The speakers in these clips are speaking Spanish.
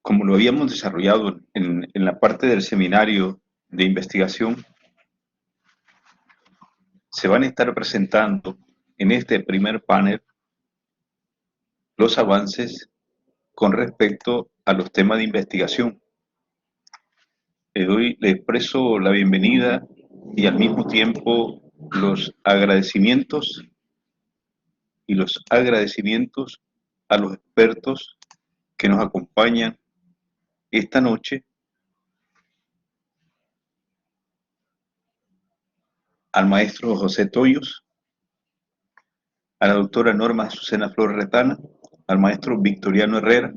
como lo habíamos desarrollado en la parte del seminario de investigación, se van a estar presentando en este primer panel los avances con respecto a los temas de investigación. Le expreso la bienvenida y al mismo tiempo los agradecimientos a los expertos que nos acompañan esta noche, al maestro José Toyos, a la doctora Norma Azucena Flores Retana, al maestro Victoriano Herrera,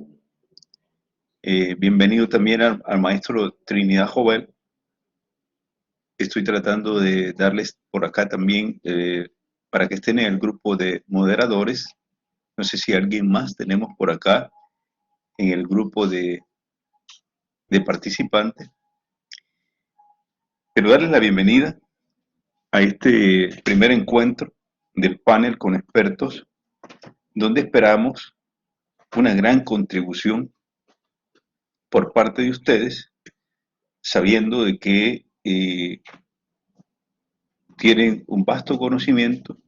bienvenido también al maestro Trinidad Jovel. Estoy tratando de darles por acá también para que estén en el grupo de moderadores. No sé si alguien más tenemos por acá en el grupo de participantes, pero darles la bienvenida a este primer encuentro del panel con expertos, donde esperamos una gran contribución por parte de ustedes, sabiendo de que tienen un vasto conocimiento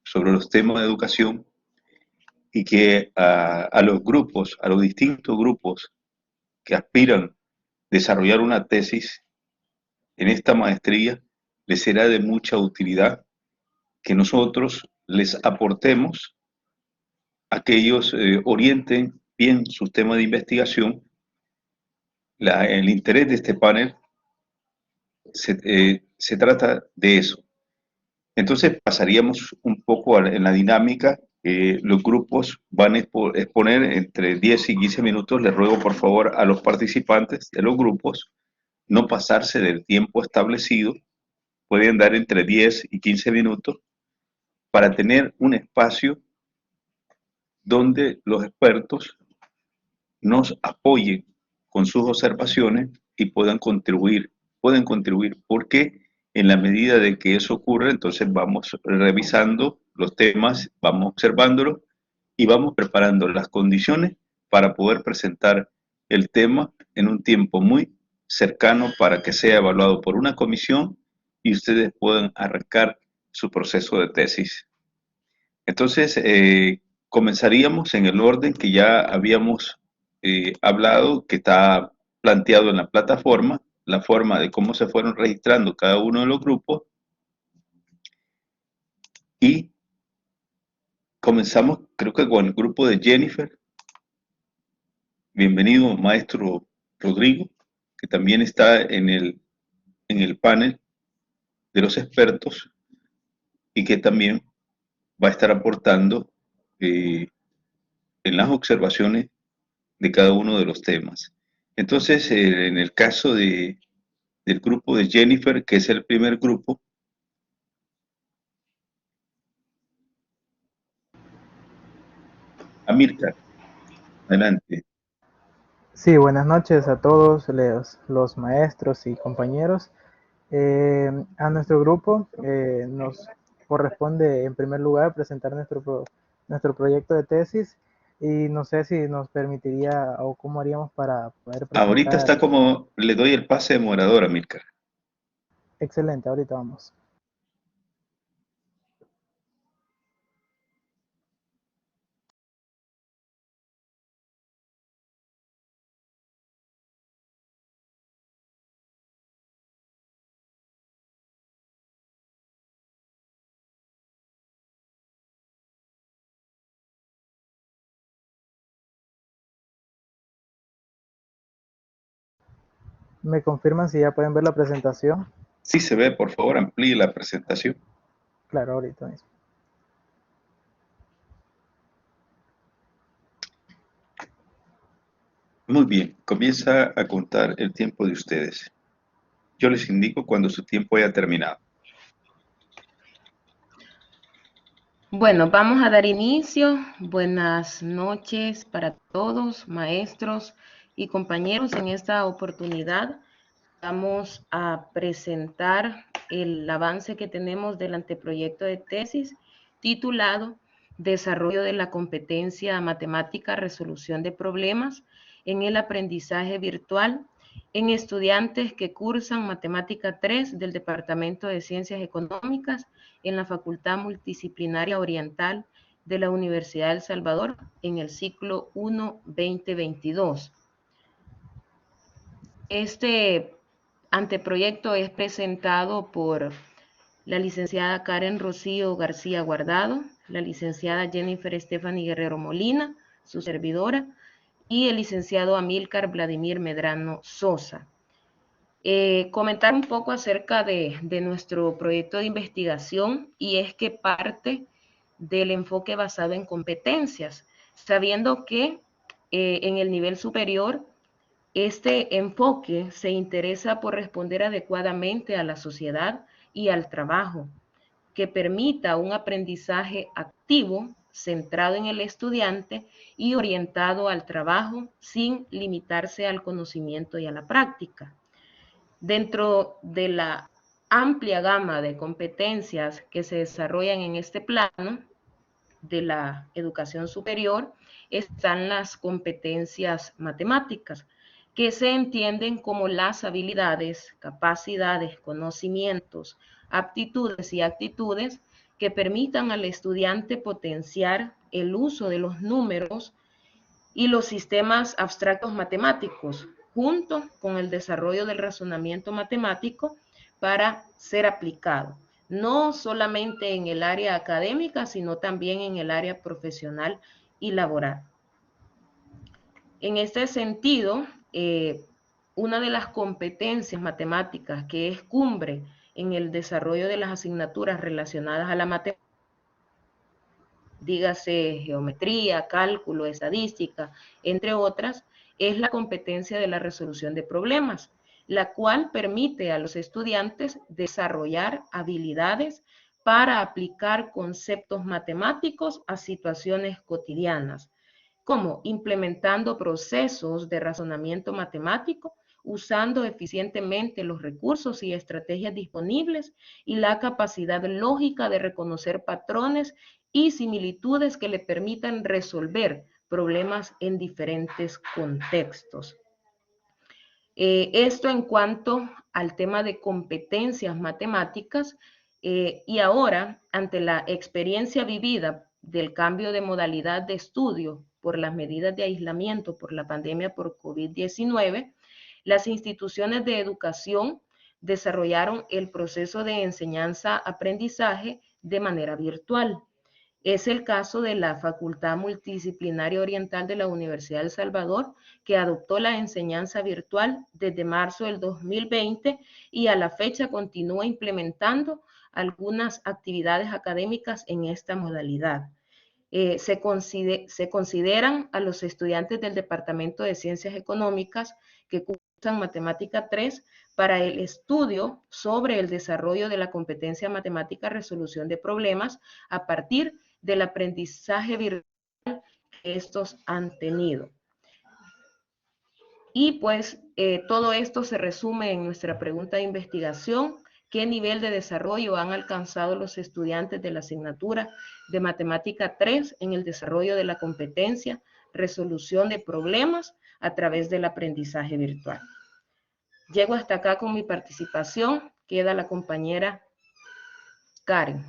sobre los temas de educación y que a los grupos, a los distintos grupos que aspiran a desarrollar una tesis en esta maestría, les será de mucha utilidad que nosotros les aportemos a que ellos orienten bien sus temas de investigación. El interés de este panel se trata de eso. Entonces pasaríamos un poco en la dinámica. Los grupos van a exponer entre 10 y 15 minutos. Les ruego por favor a los participantes de los grupos no pasarse del tiempo establecido. Pueden dar entre 10 y 15 minutos para tener un espacio donde los expertos nos apoyen con sus observaciones y pueden contribuir porque en la medida de que eso ocurre, entonces vamos revisando los temas, vamos observándolos y vamos preparando las condiciones para poder presentar el tema en un tiempo muy cercano para que sea evaluado por una comisión y ustedes puedan arrancar su proceso de tesis. Entonces, comenzaríamos en el orden que ya habíamos hablado, que está planteado en la plataforma, la forma de cómo se fueron registrando cada uno de los grupos. Y comenzamos, creo que con el grupo de Jennifer. Bienvenido, maestro Rodrigo, que también está en el panel de los expertos y que también va a estar aportando en las observaciones de cada uno de los temas. Entonces, en el caso del grupo de Jennifer, que es el primer grupo. Amílcar, adelante. Sí, buenas noches a todos los maestros y compañeros. A nuestro grupo nos corresponde en primer lugar presentar nuestro proyecto de tesis y no sé si nos permitiría o cómo haríamos para poder Ahorita presentar. está como, le doy el pase de moderador a Amílcar. Excelente, ahorita vamos. ¿Me confirman si ya pueden ver la presentación? Sí se ve, por favor, amplíe la presentación. Claro, ahorita mismo. Muy bien, comienza a contar el tiempo de ustedes. Yo les indico cuando su tiempo haya terminado. Bueno, vamos a dar inicio. Buenas noches para todos, maestros y compañeros. En esta oportunidad vamos a presentar el avance que tenemos del anteproyecto de tesis titulado Desarrollo de la competencia matemática, resolución de problemas en el aprendizaje virtual en estudiantes que cursan Matemática 3 del Departamento de Ciencias Económicas en la Facultad Multidisciplinaria Oriental de la Universidad de El Salvador en el ciclo 1-2022. Este anteproyecto es presentado por la licenciada Karen Rocío García Guardado, la licenciada Jennifer Stephanie Guerrero Molina, su servidora, y el licenciado Amílcar Vladimir Medrano Sosa. Comentar un poco acerca de nuestro proyecto de investigación, y es que parte del enfoque basado en competencias, sabiendo que en el nivel superior este enfoque se interesa por responder adecuadamente a la sociedad y al trabajo, que permita un aprendizaje activo, centrado en el estudiante y orientado al trabajo sin limitarse al conocimiento y a la práctica. Dentro de la amplia gama de competencias que se desarrollan en este plano de la educación superior están las competencias matemáticas, que se entienden como las habilidades, capacidades, conocimientos, aptitudes y actitudes que permitan al estudiante potenciar el uso de los números y los sistemas abstractos matemáticos, junto con el desarrollo del razonamiento matemático para ser aplicado, no solamente en el área académica, sino también en el área profesional y laboral. En este sentido, una de las competencias matemáticas que es cumbre en el desarrollo de las asignaturas relacionadas a la matemática, dígase geometría, cálculo, estadística, entre otras, es la competencia de la resolución de problemas, la cual permite a los estudiantes desarrollar habilidades para aplicar conceptos matemáticos a situaciones cotidianas, como implementando procesos de razonamiento matemático, usando eficientemente los recursos y estrategias disponibles y la capacidad lógica de reconocer patrones y similitudes que le permitan resolver problemas en diferentes contextos. Esto en cuanto al tema de competencias matemáticas, y ahora, ante la experiencia vivida del cambio de modalidad de estudio por las medidas de aislamiento por la pandemia por COVID-19, las instituciones de educación desarrollaron el proceso de enseñanza-aprendizaje de manera virtual. Es el caso de la Facultad Multidisciplinaria Oriental de la Universidad de El Salvador, que adoptó la enseñanza virtual desde marzo del 2020 y a la fecha continúa implementando algunas actividades académicas en esta modalidad. Se consideran a los estudiantes del Departamento de Ciencias Económicas que cursan Matemática 3 para el estudio sobre el desarrollo de la competencia matemática resolución de problemas a partir del aprendizaje virtual que estos han tenido. Y pues todo esto se resume en nuestra pregunta de investigación: ¿qué nivel de desarrollo han alcanzado los estudiantes de la asignatura de Matemática 3 en el desarrollo de la competencia resolución de problemas a través del aprendizaje virtual? Llego hasta acá con mi participación. Queda la compañera Karen.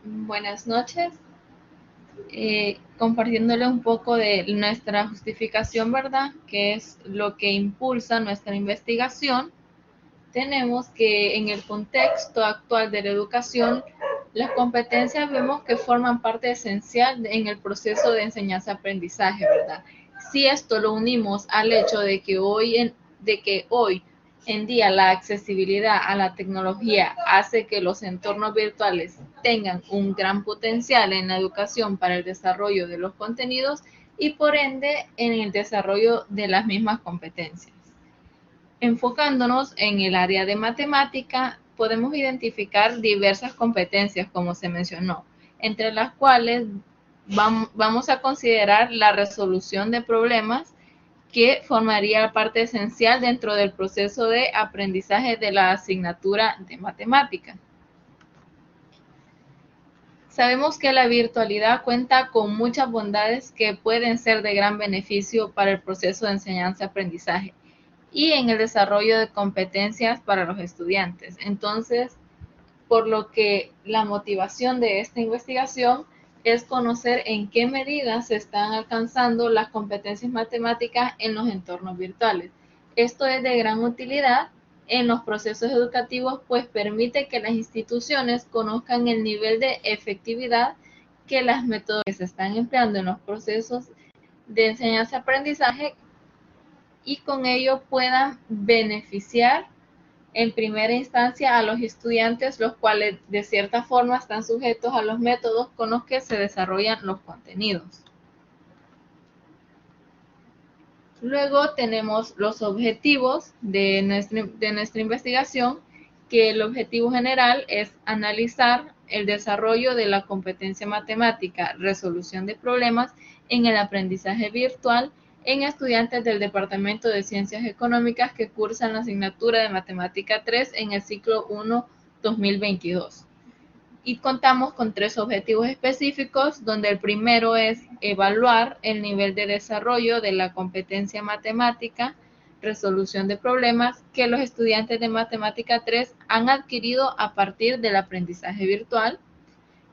Buenas noches. Compartiéndole un poco de nuestra justificación, ¿verdad? Que es lo que impulsa nuestra investigación. Tenemos que en el contexto actual de la educación, las competencias vemos que forman parte esencial en el proceso de enseñanza-aprendizaje, ¿verdad? Si esto lo unimos al hecho de que hoy en día la accesibilidad a la tecnología hace que los entornos virtuales tengan un gran potencial en la educación para el desarrollo de los contenidos y por ende en el desarrollo de las mismas competencias. Enfocándonos en el área de matemática, podemos identificar diversas competencias, como se mencionó, entre las cuales vamos a considerar la resolución de problemas, que formaría parte esencial dentro del proceso de aprendizaje de la asignatura de matemática. Sabemos que la virtualidad cuenta con muchas bondades que pueden ser de gran beneficio para el proceso de enseñanza-aprendizaje y en el desarrollo de competencias para los estudiantes. Entonces, por lo que la motivación de esta investigación es conocer en qué medida se están alcanzando las competencias matemáticas en los entornos virtuales. Esto es de gran utilidad en los procesos educativos, pues permite que las instituciones conozcan el nivel de efectividad que las metodologías que se están empleando en los procesos de enseñanza-aprendizaje y con ello puedan beneficiar en primera instancia a los estudiantes, los cuales de cierta forma están sujetos a los métodos con los que se desarrollan los contenidos. Luego tenemos los objetivos de nuestra investigación, que el objetivo general es analizar el desarrollo de la competencia matemática, resolución de problemas en el aprendizaje virtual en estudiantes del Departamento de Ciencias Económicas que cursan la asignatura de Matemática 3 en el ciclo 1 2022. Y contamos con 3 objetivos específicos, donde el primero es evaluar el nivel de desarrollo de la competencia matemática, resolución de problemas que los estudiantes de Matemática 3 han adquirido a partir del aprendizaje virtual.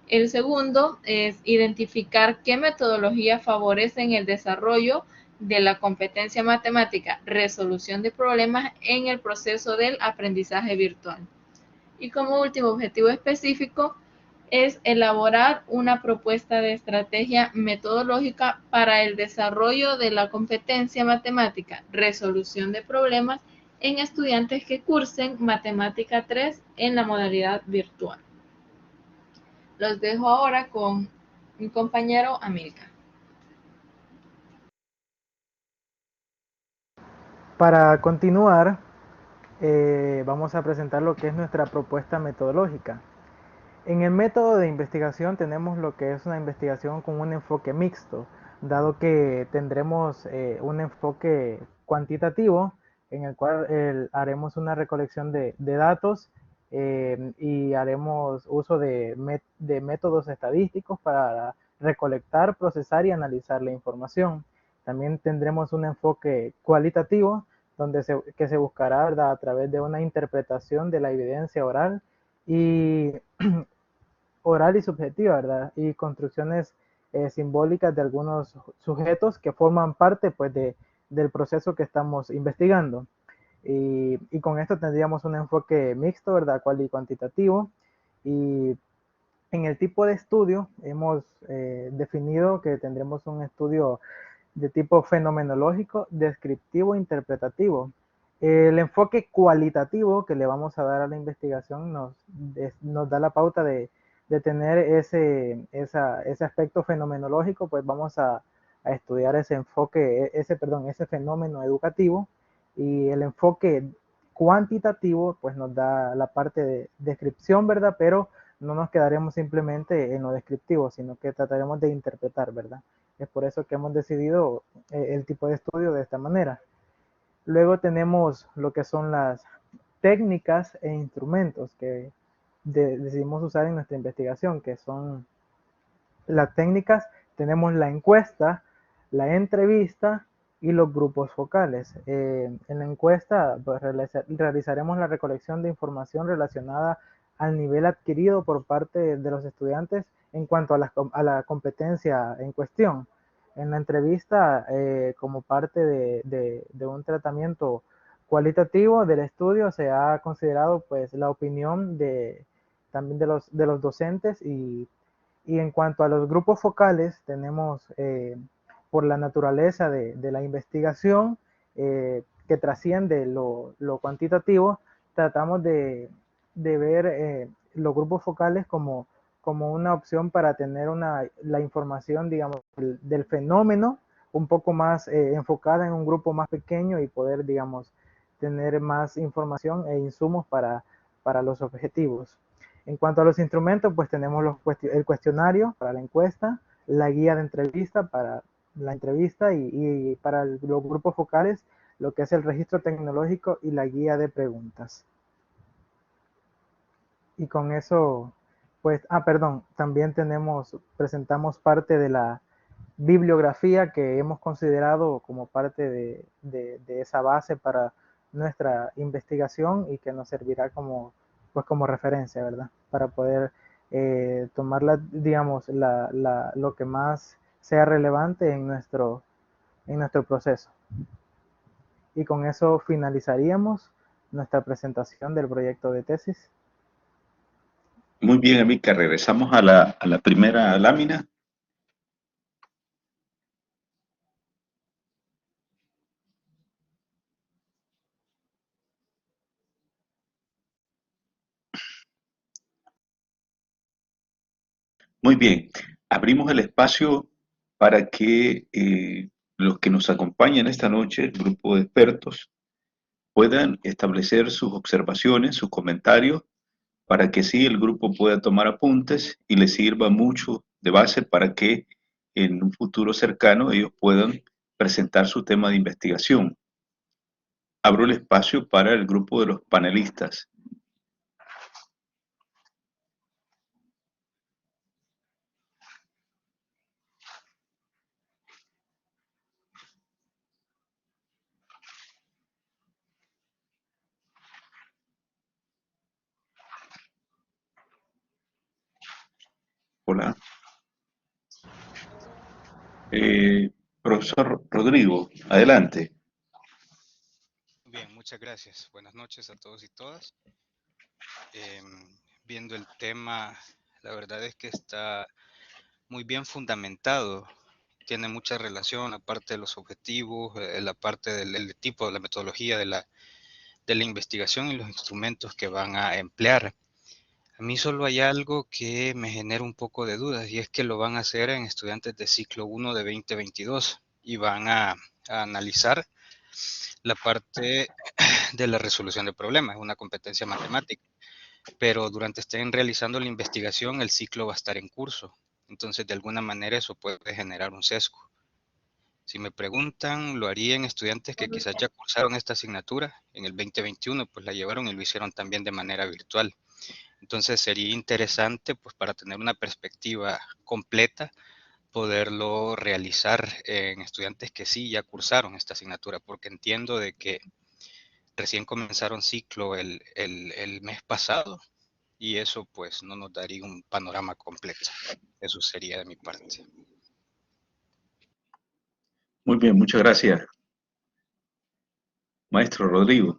El segundo es identificar qué metodologías favorecen el desarrollo de la competencia matemática, resolución de problemas en el proceso del aprendizaje virtual. Y como último objetivo específico es elaborar una propuesta de estrategia metodológica para el desarrollo de la competencia matemática, resolución de problemas en estudiantes que cursen Matemática 3 en la modalidad virtual. Los dejo ahora con mi compañero Amilcar. Para continuar, vamos a presentar lo que es nuestra propuesta metodológica. En el método de investigación tenemos lo que es una investigación con un enfoque mixto, dado que tendremos un enfoque cuantitativo en el cual haremos una recolección de datos y haremos uso de métodos estadísticos para recolectar, procesar y analizar la información. También tendremos un enfoque cualitativo, donde se buscará, ¿verdad?, a través de una interpretación de la evidencia oral y subjetiva, ¿verdad? Y construcciones simbólicas de algunos sujetos que forman parte, pues, del proceso que estamos investigando. Y con esto tendríamos un enfoque mixto, ¿verdad?, cual y cuantitativo. Y en el tipo de estudio hemos definido que tendremos un estudio de tipo fenomenológico, descriptivo e interpretativo. El enfoque cualitativo que le vamos a dar a la investigación nos da la pauta de tener ese aspecto fenomenológico, pues vamos a estudiar ese enfoque, ese fenómeno educativo, y el enfoque cuantitativo pues nos da la parte de descripción, ¿verdad? Pero no nos quedaremos simplemente en lo descriptivo, sino que trataremos de interpretar, ¿verdad? Es por eso que hemos decidido el tipo de estudio de esta manera. Luego tenemos lo que son las técnicas e instrumentos que decidimos usar en nuestra investigación, que son las técnicas. Tenemos la encuesta, la entrevista y los grupos focales. En la encuesta pues, realizaremos la recolección de información relacionada al nivel adquirido por parte de los estudiantes en cuanto a la competencia en cuestión. En la entrevista, como parte de un tratamiento cualitativo del estudio, se ha considerado pues la opinión también de los docentes, y en cuanto a los grupos focales, tenemos por la naturaleza de la investigación que trasciende lo cuantitativo, tratamos de ver los grupos focales como una opción para tener la información, digamos, del fenómeno un poco más enfocada en un grupo más pequeño y poder, digamos, tener más información e insumos para los objetivos. En cuanto a los instrumentos, pues tenemos el cuestionario para la encuesta, la guía de entrevista para la entrevista y para los grupos focales, lo que es el registro tecnológico y la guía de preguntas. Y con eso Pues, perdón, también presentamos parte de la bibliografía que hemos considerado como parte de esa base para nuestra investigación y que nos servirá como, pues, como referencia, ¿verdad? Para poder tomar digamos, lo que más sea relevante en nuestro proceso. Y con eso finalizaríamos nuestra presentación del proyecto de tesis. Muy bien, Amica, regresamos a la primera lámina. Muy bien, abrimos el espacio para que los que nos acompañan esta noche, el grupo de expertos, puedan establecer sus observaciones, sus comentarios, para que sí el grupo pueda tomar apuntes y les sirva mucho de base para que en un futuro cercano ellos puedan presentar su tema de investigación. Abro el espacio para el grupo de los panelistas. Hola. Profesor Rodrigo, adelante. Bien, muchas gracias. Buenas noches a todos y todas. Viendo el tema, la verdad es que está muy bien fundamentado. Tiene mucha relación, aparte de los objetivos, la parte del tipo, de la metodología de la investigación y los instrumentos que van a emplear. A mí solo hay algo que me genera un poco de dudas y es que lo van a hacer en estudiantes de ciclo 1 de 2022 y van a analizar la parte de la resolución de problemas, es una competencia matemática, pero durante estén realizando la investigación el ciclo va a estar en curso, entonces de alguna manera eso puede generar un sesgo. Si me preguntan, lo haría en estudiantes que quizás ya cursaron esta asignatura en el 2021, pues la llevaron y lo hicieron también de manera virtual. Entonces sería interesante, pues para tener una perspectiva completa, poderlo realizar en estudiantes que sí ya cursaron esta asignatura, porque entiendo de que recién comenzaron ciclo el mes pasado y eso pues no nos daría un panorama completo. Eso sería de mi parte. Muy bien, muchas gracias. Maestro Rodrigo.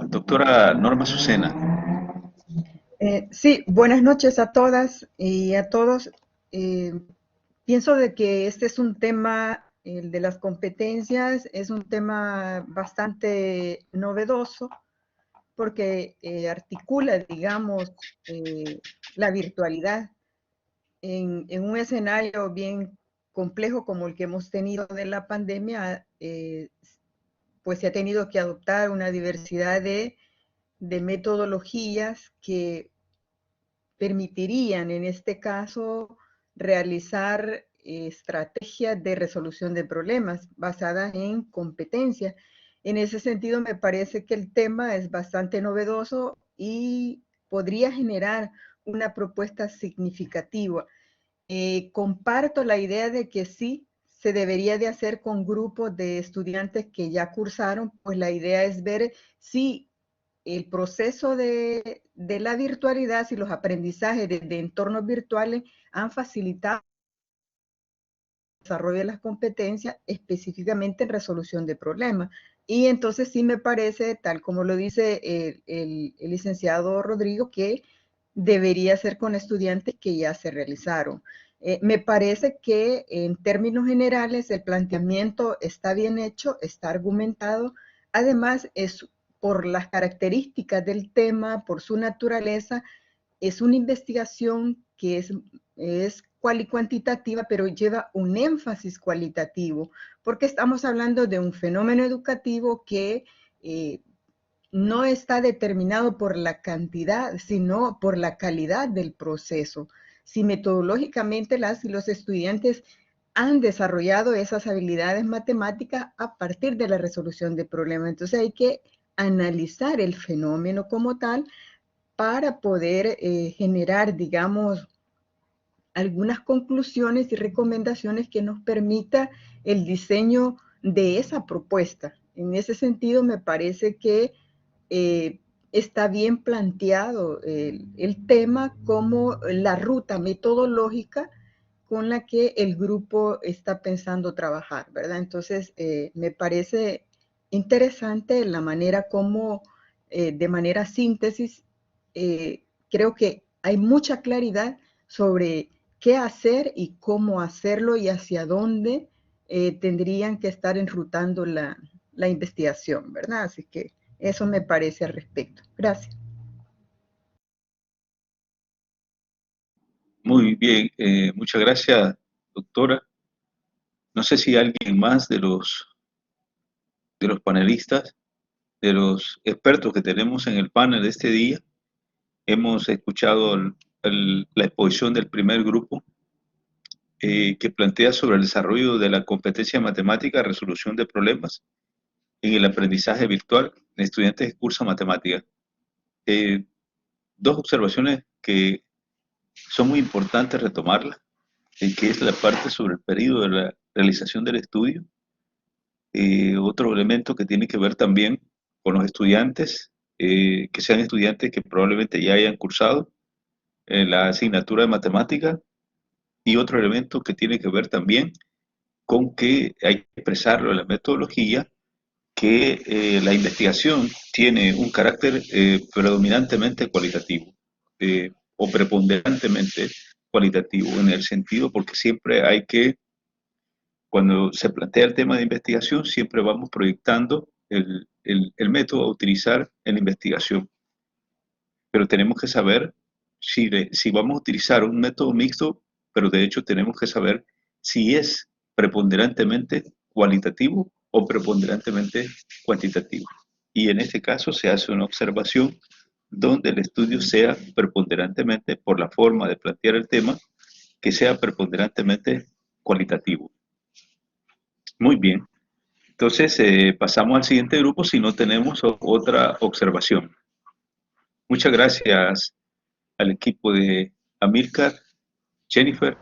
Doctora Norma Azucena. Sí, buenas noches a todas y a todos. Pienso de que este es un tema, el de las competencias, es un tema bastante novedoso porque articula, digamos, la virtualidad en un escenario bien complejo como el que hemos tenido de la pandemia, pues se ha tenido que adoptar una diversidad de metodologías que permitirían en este caso realizar estrategias de resolución de problemas basadas en competencia. En ese sentido, me parece que el tema es bastante novedoso y podría generar una propuesta significativa. Comparto la idea de que sí se debería de hacer con grupos de estudiantes que ya cursaron, pues la idea es ver si el proceso de la virtualidad y los aprendizajes de entornos virtuales han facilitado el desarrollo de las competencias específicamente en resolución de problemas. Y entonces sí me parece, tal como lo dice el licenciado Rodrigo, que debería ser con estudiantes que ya se realizaron. Me parece que en términos generales el planteamiento está bien hecho, está argumentado. Además, es por las características del tema, por su naturaleza, es una investigación que es cuantitativa, pero lleva un énfasis cualitativo, porque estamos hablando de un fenómeno educativo que no está determinado por la cantidad, sino por la calidad del proceso. Si metodológicamente las y los estudiantes han desarrollado esas habilidades matemáticas a partir de la resolución de problemas. Entonces hay que analizar el fenómeno como tal para poder generar, digamos, algunas conclusiones y recomendaciones que nos permita el diseño de esa propuesta. En ese sentido, me parece que está bien planteado el tema como la ruta metodológica con la que el grupo está pensando trabajar, ¿verdad? Entonces, me parece interesante la manera como, de manera síntesis, creo que hay mucha claridad sobre qué hacer y cómo hacerlo y hacia dónde tendrían que estar enrutando la investigación, ¿verdad? Así que eso me parece al respecto. Gracias. Muy bien, muchas gracias, doctora. No sé si alguien más de los panelistas, de los expertos que tenemos en el panel de este día, hemos escuchado la exposición del primer grupo que plantea sobre el desarrollo de la competencia matemática, resolución de problemas en el aprendizaje virtual de estudiantes que cursan matemáticas. Dos observaciones que son muy importantes retomarlas, que es la parte sobre el periodo de la realización del estudio. Otro elemento que tiene que ver también con los estudiantes, que sean estudiantes que probablemente ya hayan cursado la asignatura de matemática, y otro elemento que tiene que ver también con que hay que expresarlo en la metodología, que la investigación tiene un carácter predominantemente cualitativo o preponderantemente cualitativo, en el sentido porque siempre hay que, cuando se plantea el tema de investigación, siempre vamos proyectando el método a utilizar en la investigación. Pero tenemos que saber si vamos a utilizar un método mixto, pero de hecho tenemos que saber si es preponderantemente cualitativo o preponderantemente cuantitativo. Y en este caso se hace una observación donde el estudio sea preponderantemente, por la forma de plantear el tema, que sea preponderantemente cualitativo. Muy bien. Entonces pasamos al siguiente grupo si no tenemos otra observación. Muchas gracias al equipo de Amilcar, Jennifer.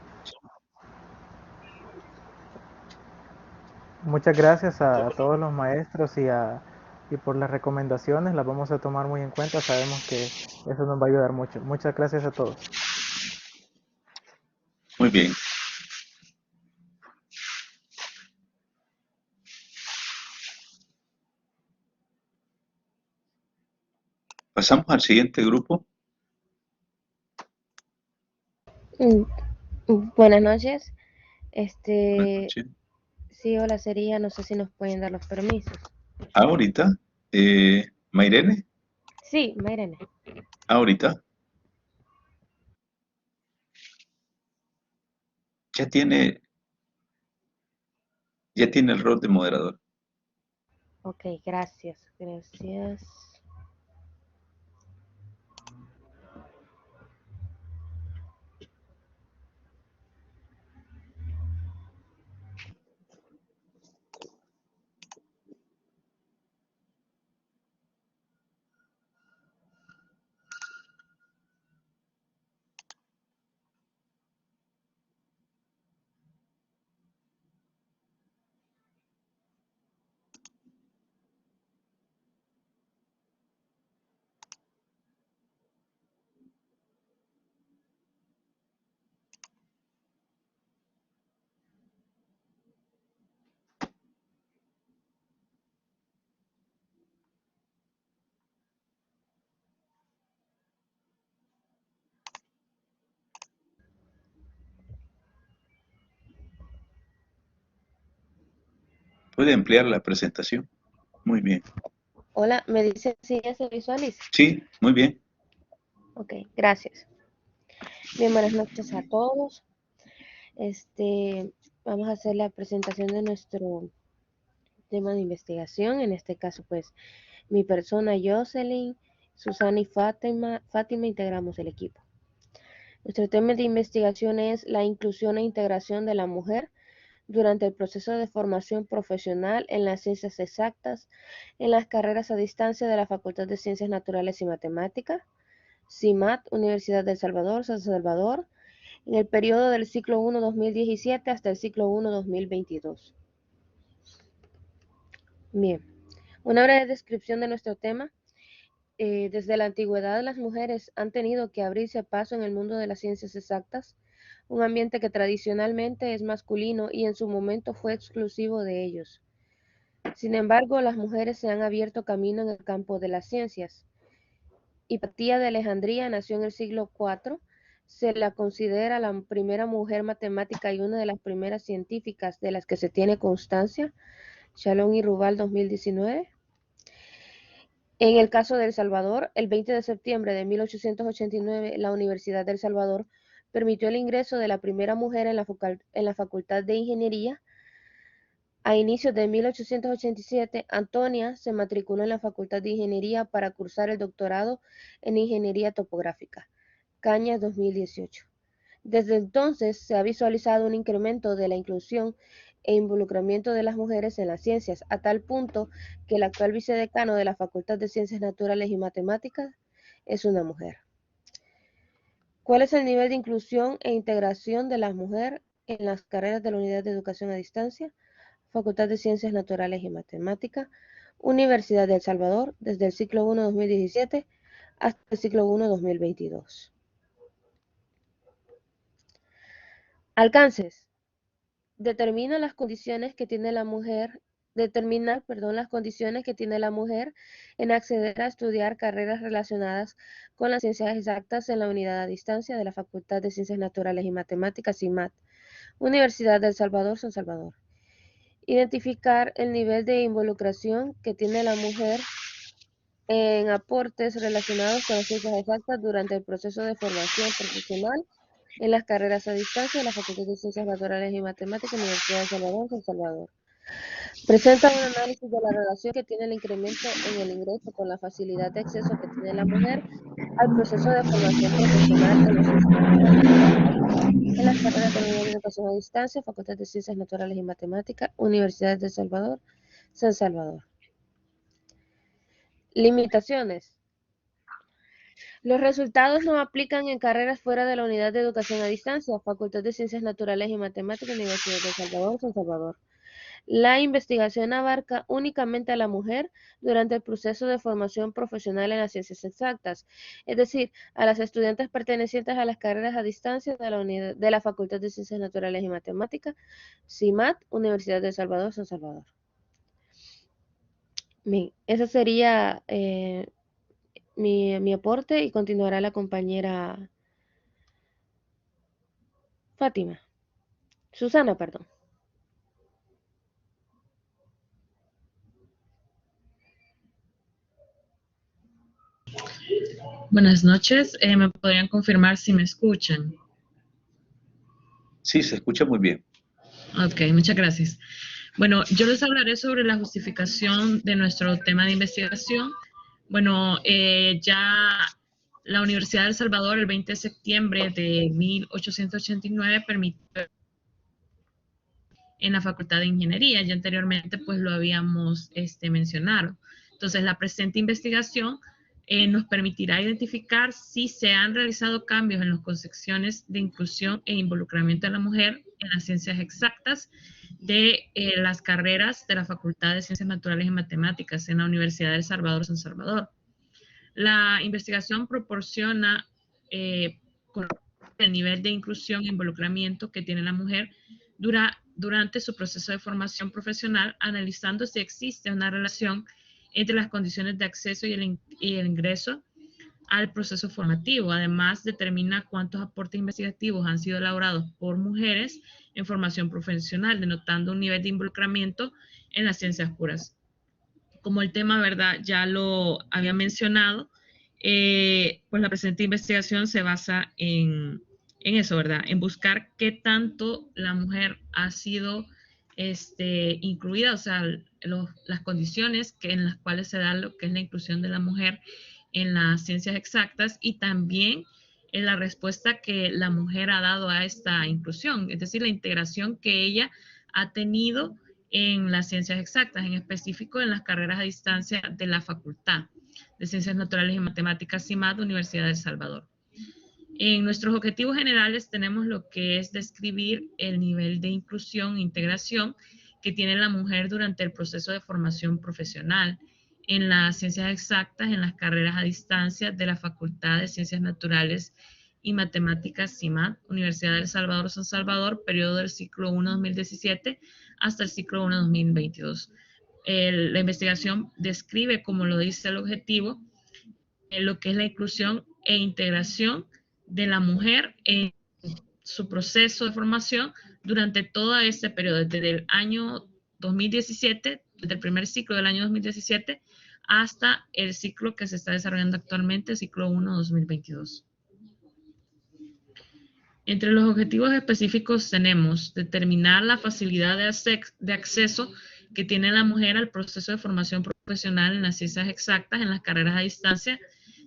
Muchas gracias a todos los maestros y por las recomendaciones, las vamos a tomar muy en cuenta, sabemos que eso nos va a ayudar mucho. Muchas gracias a todos. Muy bien. Pasamos al siguiente grupo. Buenas noches. Buenas noches. Sí, hola, sería, no sé si nos pueden dar los permisos. Ahorita, Mayrene, Sí, Mayrene. ahorita. Ya tiene el rol de moderador. Ok, gracias, gracias. Puede emplear la presentación. Muy bien. Hola, ¿me dice si ya se visualiza? Sí, muy bien. Ok, gracias. Bien, buenas noches a todos. Vamos a hacer la presentación de nuestro tema de investigación. En este caso, pues, mi persona, Jocelyn, Susana y Fátima integramos el equipo. Nuestro tema de investigación es la inclusión e integración de la mujer durante el proceso de formación profesional en las ciencias exactas, en las carreras a distancia de la Facultad de Ciencias Naturales y Matemáticas, CIMAT, Universidad de El Salvador, San Salvador, en el periodo del ciclo 1 2017 hasta el ciclo 1 2022. Bien, una breve descripción de nuestro tema. Desde la antigüedad las mujeres han tenido que abrirse paso en el mundo de las ciencias exactas, un ambiente que tradicionalmente es masculino y en su momento fue exclusivo de ellos. Sin embargo, las mujeres se han abierto camino en el campo de las ciencias. Hipatia de Alejandría nació en el siglo IV. Se la considera la primera mujer matemática y una de las primeras científicas de las que se tiene constancia. Shalom y Rubal 2019. En el caso de El Salvador, el 20 de septiembre de 1889, la Universidad de El Salvador permitió el ingreso de la primera mujer en la Facultad de Ingeniería. A inicios de 1887, Antonia se matriculó en la Facultad de Ingeniería para cursar el doctorado en Ingeniería Topográfica. Cañas 2018. Desde entonces se ha visualizado un incremento de la inclusión e involucramiento de las mujeres en las ciencias, a tal punto que el actual vicedecano de la Facultad de Ciencias Naturales y Matemáticas es una mujer. ¿Cuál es el nivel de inclusión e integración de la mujer en las carreras de la Unidad de Educación a Distancia? Facultad de Ciencias Naturales y Matemáticas, Universidad de El Salvador, desde el ciclo 1 2017 hasta el ciclo 1 2022. Alcances. Determinar las condiciones que tiene la mujer en acceder a estudiar carreras relacionadas con las ciencias exactas en la unidad a distancia de la Facultad de Ciencias Naturales y Matemáticas, CIMAT, Universidad de El Salvador, San Salvador. Identificar el nivel de involucración que tiene la mujer en aportes relacionados con las ciencias exactas durante el proceso de formación profesional en las carreras a distancia de la Facultad de Ciencias Naturales y Matemáticas, Universidad de El Salvador, San Salvador. Presenta un análisis de la relación que tiene el incremento en el ingreso con la facilidad de acceso que tiene la mujer al proceso de formación profesional en las carreras de la Unidad de Educación a Distancia, Facultad de Ciencias Naturales y Matemáticas, Universidad de El Salvador, San Salvador. Limitaciones. Los resultados no aplican en carreras fuera de la Unidad de Educación a Distancia, Facultad de Ciencias Naturales y Matemáticas, Universidad de El Salvador, San Salvador. La investigación abarca únicamente a la mujer durante el proceso de formación profesional en las ciencias exactas, es decir, a las estudiantes pertenecientes a las carreras a distancia de la Facultad de Ciencias Naturales y Matemáticas, CIMAT, Universidad de El Salvador, San Salvador. Bien, ese sería mi aporte y continuará la compañera Susana, perdón. Buenas noches, ¿me podrían confirmar si me escuchan? Sí, se escucha muy bien. Ok, muchas gracias. Bueno, yo les hablaré sobre la justificación de nuestro tema de investigación. Bueno, ya la Universidad de El Salvador el 20 de septiembre de 1889 permitió en la Facultad de Ingeniería, ya anteriormente pues lo habíamos mencionado. Entonces la presente investigación nos permitirá identificar si se han realizado cambios en las concepciones de inclusión e involucramiento de la mujer en las ciencias exactas de las carreras de la Facultad de Ciencias Naturales y Matemáticas en la Universidad de El Salvador, San Salvador. La investigación proporciona con el nivel de inclusión e involucramiento que tiene la mujer durante su proceso de formación profesional, analizando si existe una relación entre las condiciones de acceso y el ingreso al proceso formativo. Además, determina cuántos aportes investigativos han sido elaborados por mujeres en formación profesional, denotando un nivel de involucramiento en las ciencias puras. Como el tema, ¿verdad?, ya lo había mencionado, pues la presente investigación se basa en eso, ¿verdad?, en buscar qué tanto la mujer ha sido incluida, o sea, las condiciones en las cuales se da lo que es la inclusión de la mujer en las ciencias exactas y también en la respuesta que la mujer ha dado a esta inclusión, es decir, la integración que ella ha tenido en las ciencias exactas, en específico en las carreras a distancia de la Facultad de Ciencias Naturales y Matemáticas CIMAD, Universidad de El Salvador. En nuestros objetivos generales tenemos lo que es describir el nivel de inclusión e integración que tiene la mujer durante el proceso de formación profesional en las ciencias exactas, en las carreras a distancia de la Facultad de Ciencias Naturales y Matemáticas CIMAD, Universidad de El Salvador, San Salvador, periodo del ciclo 1 2017 hasta el ciclo 1 2022. La investigación describe, como lo dice el objetivo, lo que es la inclusión e integración de la mujer en su proceso de formación durante todo este periodo, desde el año 2017, desde el primer ciclo del año 2017, hasta el ciclo que se está desarrollando actualmente, el ciclo 1 2022. Entre los objetivos específicos tenemos determinar la facilidad de acceso que tiene la mujer al proceso de formación profesional en las ciencias exactas, en las carreras a distancia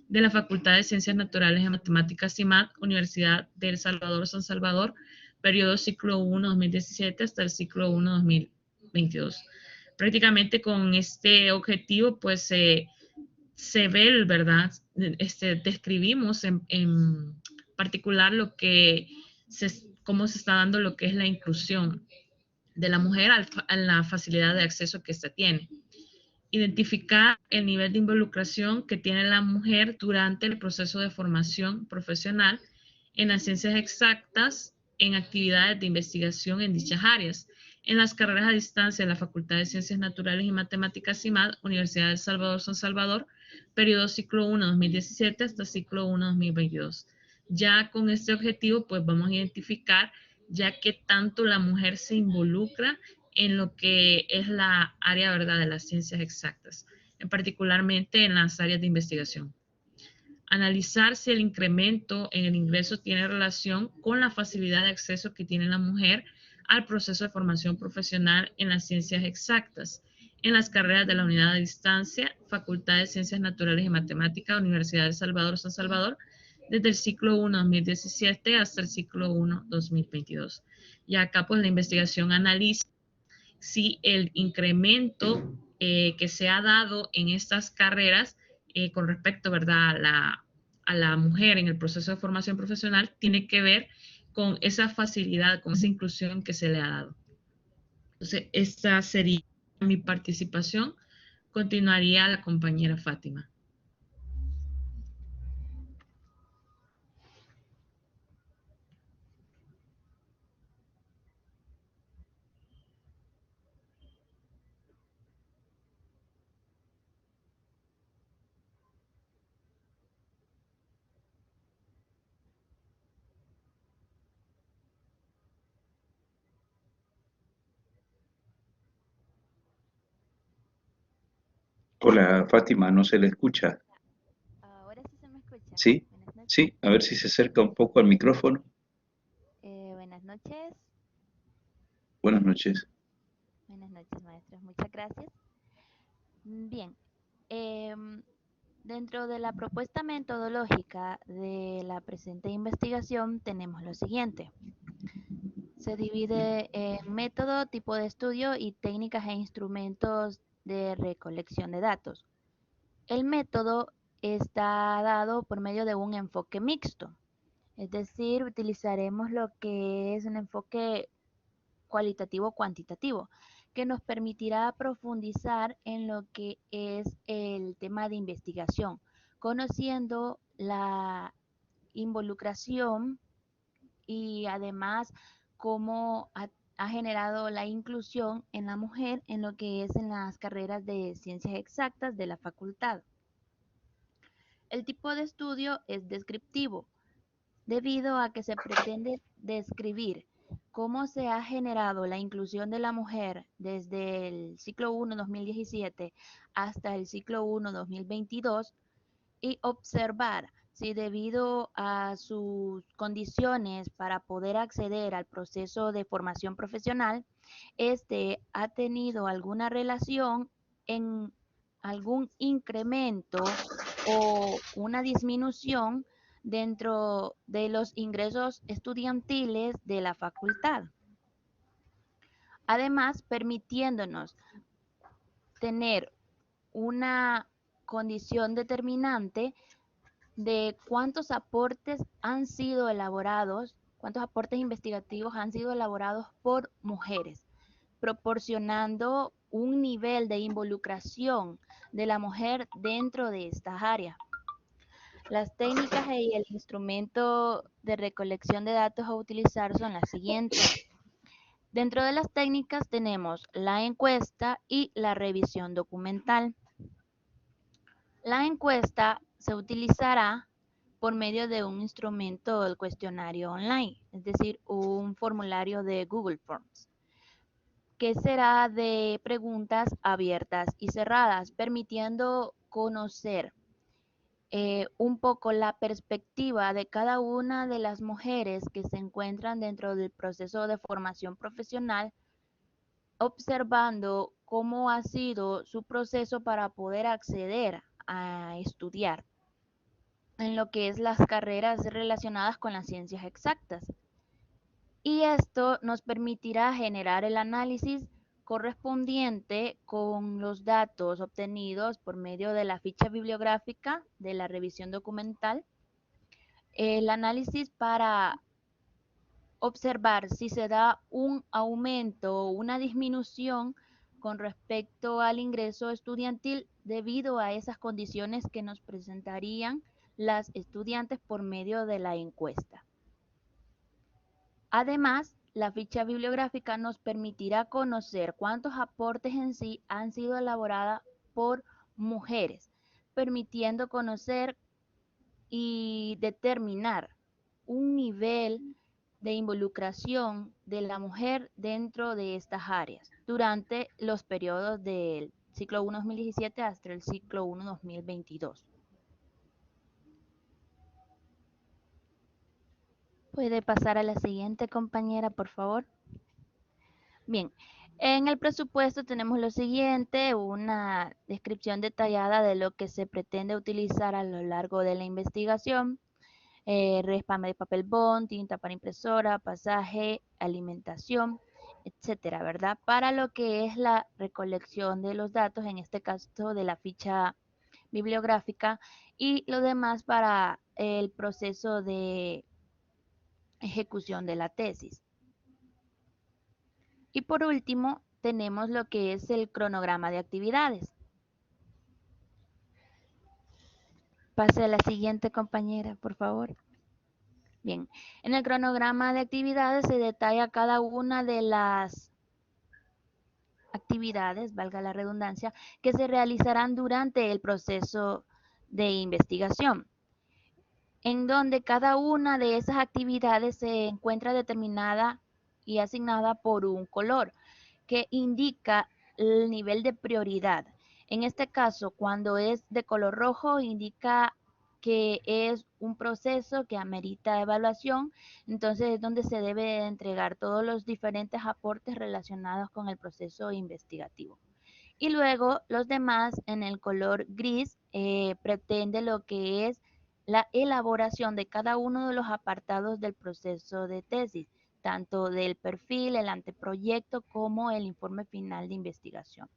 de la Facultad de Ciencias Naturales y Matemáticas CIMAD, Universidad de El Salvador, San Salvador, periodo ciclo 1 2017 hasta el ciclo 1 2022. Prácticamente con este objetivo pues se ve, ¿verdad? Describimos en particular lo que cómo se está dando lo que es la inclusión de la mujer a la facilidad de acceso que ésta tiene. Identificar el nivel de involucración que tiene la mujer durante el proceso de formación profesional en las ciencias exactas, en actividades de investigación en dichas áreas, en las carreras a distancia de la Facultad de Ciencias Naturales y Matemáticas CIMAD, Universidad de El Salvador, San Salvador, periodo ciclo 1 2017 hasta ciclo 1 2022. Ya con este objetivo, pues vamos a identificar ya que tanto la mujer se involucra en lo que es la área, ¿verdad?, de las ciencias exactas, particularmente en las áreas de investigación. Analizar si el incremento en el ingreso tiene relación con la facilidad de acceso que tiene la mujer al proceso de formación profesional en las ciencias exactas, en las carreras de la unidad de distancia, Facultad de Ciencias Naturales y Matemáticas, Universidad de El Salvador, San Salvador, desde el ciclo 1 2017 hasta el ciclo 1 2022. Y acá pues la investigación analiza si el incremento que se ha dado en estas carreras con respecto, ¿verdad?, a la mujer en el proceso de formación profesional tiene que ver con esa facilidad, con esa inclusión que se le ha dado. Entonces, esta sería mi participación. Continuaría la compañera Fátima. Hola, Fátima, ¿no se le escucha? Ahora sí se me escucha. ¿Sí? Buenas noches. Sí, a ver si se acerca un poco al micrófono. Buenas noches. Buenas noches. Buenas noches, maestros. Muchas gracias. Bien. Dentro de la propuesta metodológica de la presente investigación tenemos lo siguiente. Se divide en método, tipo de estudio y técnicas e instrumentos de recolección de datos. El método está dado por medio de un enfoque mixto. Es decir, utilizaremos lo que es un enfoque cualitativo-cuantitativo, que nos permitirá profundizar en lo que es el tema de investigación, conociendo la involucración y además cómo ha generado la inclusión en la mujer en lo que es en las carreras de ciencias exactas de la facultad. El tipo de estudio es descriptivo, debido a que se pretende describir cómo se ha generado la inclusión de la mujer desde el ciclo 1 2017 hasta el ciclo 1 2022 y observar si debido a sus condiciones para poder acceder al proceso de formación profesional, este ha tenido alguna relación en algún incremento o una disminución dentro de los ingresos estudiantiles de la facultad. Además, permitiéndonos tener una condición determinante de cuántos aportes han sido elaborados, cuántos aportes investigativos han sido elaborados por mujeres, proporcionando un nivel de involucración de la mujer dentro de estas áreas. Las técnicas y el instrumento de recolección de datos a utilizar son las siguientes. Dentro de las técnicas tenemos la encuesta y la revisión documental. La encuesta se utilizará por medio de un instrumento del cuestionario online, es decir, un formulario de Google Forms, que será de preguntas abiertas y cerradas, permitiendo conocer un poco la perspectiva de cada una de las mujeres que se encuentran dentro del proceso de formación profesional, observando cómo ha sido su proceso para poder acceder a estudiar en lo que es las carreras relacionadas con las ciencias exactas. Y esto nos permitirá generar el análisis correspondiente con los datos obtenidos por medio de la ficha bibliográfica de la revisión documental, el análisis para observar si se da un aumento o una disminución con respecto al ingreso estudiantil debido a esas condiciones que nos presentarían las estudiantes por medio de la encuesta. Además, la ficha bibliográfica nos permitirá conocer cuántos aportes en sí han sido elaborados por mujeres, permitiendo conocer y determinar un nivel de involucración de la mujer dentro de estas áreas durante los periodos del ciclo 1 2017 hasta el ciclo 1 2022. ¿Puede pasar a la siguiente, compañera, por favor? Bien, en el presupuesto tenemos lo siguiente, una descripción detallada de lo que se pretende utilizar a lo largo de la investigación, respaldo de papel bond, tinta para impresora, pasaje, alimentación, etcétera, ¿verdad? Para lo que es la recolección de los datos, en este caso de la ficha bibliográfica, y lo demás para el proceso de ejecución de la tesis. Y por último, tenemos lo que es el cronograma de actividades. Pase a la siguiente, compañera, por favor. Bien, en el cronograma de actividades se detalla cada una de las actividades, valga la redundancia, que se realizarán durante el proceso de investigación, en donde cada una de esas actividades se encuentra determinada y asignada por un color que indica el nivel de prioridad. En este caso, cuando es de color rojo, indica que es un proceso que amerita evaluación, entonces es donde se debe entregar todos los diferentes aportes relacionados con el proceso investigativo. Y luego los demás en el color gris pretende lo que es la elaboración de cada uno de los apartados del proceso de tesis, tanto del perfil, el anteproyecto, como el informe final de investigación.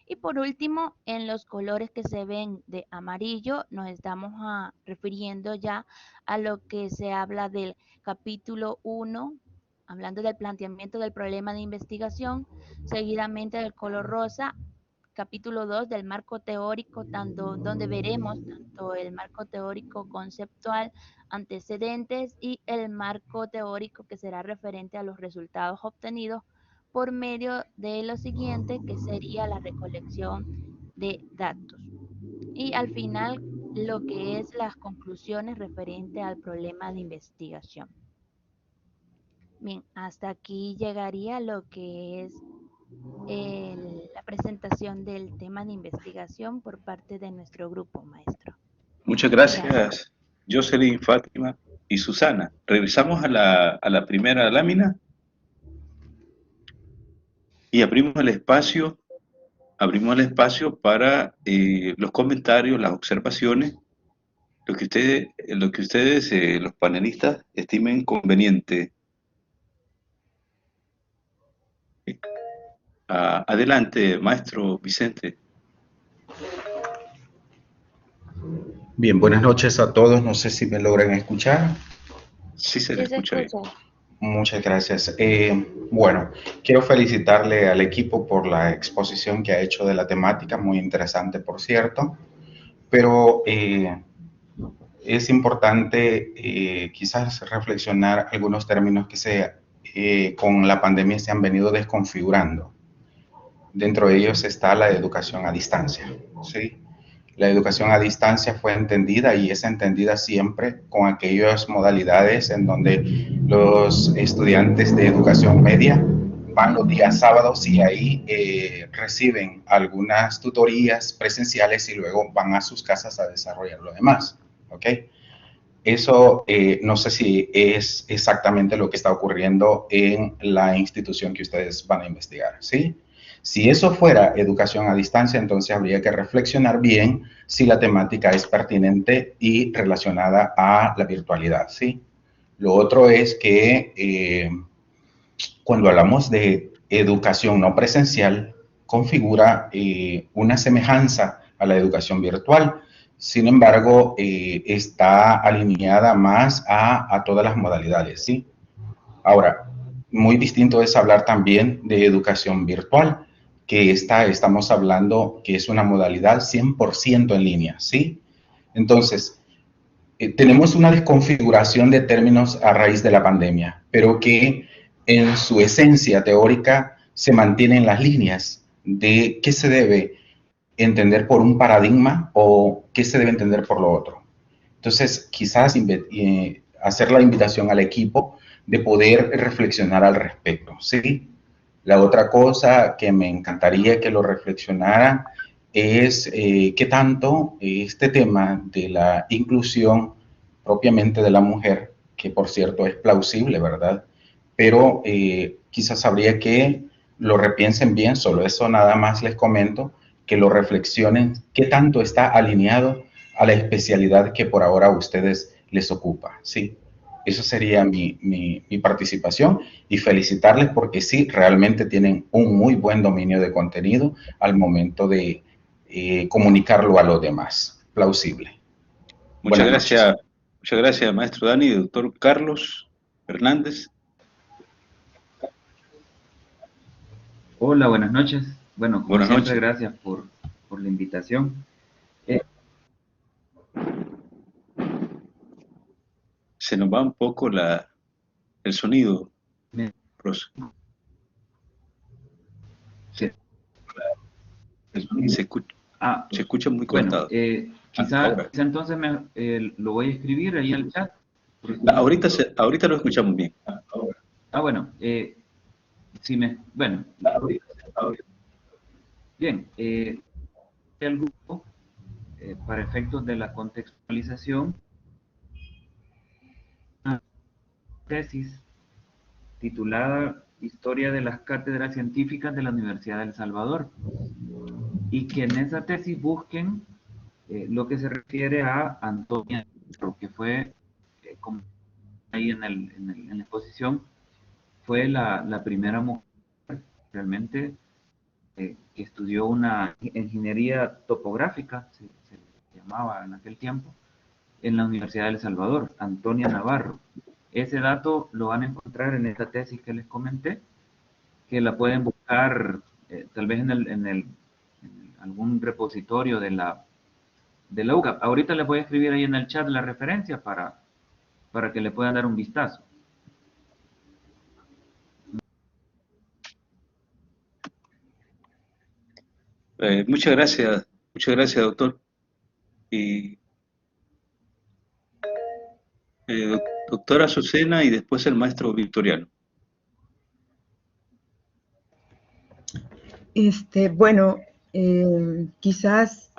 Y por último, en los colores que se ven de amarillo, nos estamos refiriendo ya a lo que se habla del capítulo 1, hablando del planteamiento del problema de investigación, seguidamente del color rosa, capítulo 2 del marco teórico, donde veremos tanto el marco teórico conceptual, antecedentes y el marco teórico que será referente a los resultados obtenidos por medio de lo siguiente, que sería la recolección de datos. Y al final, lo que es las conclusiones referente al problema de investigación. Bien, hasta aquí llegaría lo que es la presentación del tema de investigación por parte de nuestro grupo, maestro. Muchas gracias, Jocelyn, Fátima y Susana. Regresamos a la primera lámina y abrimos el espacio para los comentarios, las observaciones, lo que ustedes, los panelistas, estimen conveniente. Adelante, maestro Vicente. Bien, buenas noches a todos. No sé si me logran escuchar. Sí, se Sí le se escucha bien. escucha. Muchas gracias. Bueno, quiero felicitarle al equipo por la exposición que ha hecho de la temática, muy interesante, por cierto, pero es importante quizás reflexionar algunos términos que con la pandemia se han venido desconfigurando. Dentro de ellos está la educación a distancia, ¿sí? La educación a distancia fue entendida y es entendida siempre con aquellas modalidades en donde los estudiantes de educación media van los días sábados y ahí reciben algunas tutorías presenciales y luego van a sus casas a desarrollar lo demás, ¿ok? Eso no sé si es exactamente lo que está ocurriendo en la institución que ustedes van a investigar, ¿sí? Si eso fuera educación a distancia, entonces habría que reflexionar bien si la temática es pertinente y relacionada a la virtualidad, ¿sí? Lo otro es que cuando hablamos de educación no presencial, configura una semejanza a la educación virtual. Sin embargo, está alineada más a todas las modalidades, ¿sí? Ahora, muy distinto es hablar también de educación virtual, que estamos hablando que es una modalidad 100% en línea, ¿sí? Entonces, tenemos una desconfiguración de términos a raíz de la pandemia, pero que en su esencia teórica se mantienen las líneas de qué se debe entender por un paradigma o qué se debe entender por lo otro. Entonces, quizás hacer la invitación al equipo de poder reflexionar al respecto, ¿sí? La otra cosa que me encantaría que lo reflexionaran es qué tanto este tema de la inclusión propiamente de la mujer, que por cierto es plausible, ¿verdad? Pero quizás habría que lo repiensen bien, solo eso nada más les comento, que lo reflexionen, qué tanto está alineado a la especialidad que por ahora a ustedes les ocupa, ¿sí? Eso sería mi participación y felicitarles porque sí, realmente tienen un muy buen dominio de contenido al momento de comunicarlo a los demás. Plausible. Muchas Buenas noches. gracias, maestro Dani. Doctor Carlos Fernández. Hola, buenas noches. Bueno, como Buenas siempre, noches. gracias por la invitación. Se nos va un poco el sonido, Me- profe. se- Se escucha muy bueno, cortado. quizá entonces lo voy a escribir ahí al chat. Ahorita lo escuchamos bien. Bueno, bueno, bien, el grupo, para efectos de la contextualización, una tesis titulada Historia de las Cátedras Científicas de la Universidad de El Salvador, y que en esa tesis busquen lo que se refiere a Antonia, que fue, como ahí en la exposición, fue la primera mujer realmente que estudió una ingeniería topográfica, se llamaba en aquel tiempo, en la Universidad de El Salvador, Antonia Navarro. Ese dato lo van a encontrar en esta tesis que les comenté, que la pueden buscar tal vez en algún repositorio de la UCAP. Ahorita les voy a escribir ahí en el chat la referencia para que le puedan dar un vistazo. Muchas gracias, doctor. Y doctora Azucena y después el maestro Victoriano. Bueno, quizás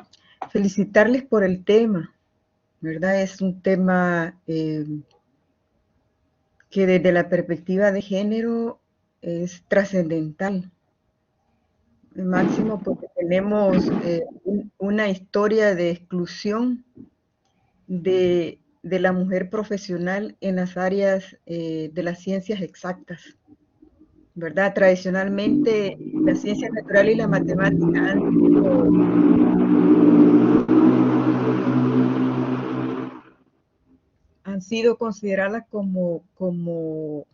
felicitarles por el tema, ¿verdad? Es un tema que desde la perspectiva de género es trascendental. Máximo porque tenemos una historia de exclusión de la mujer profesional en las áreas de las ciencias exactas, ¿verdad? Tradicionalmente, la ciencia natural y la matemática han sido consideradas como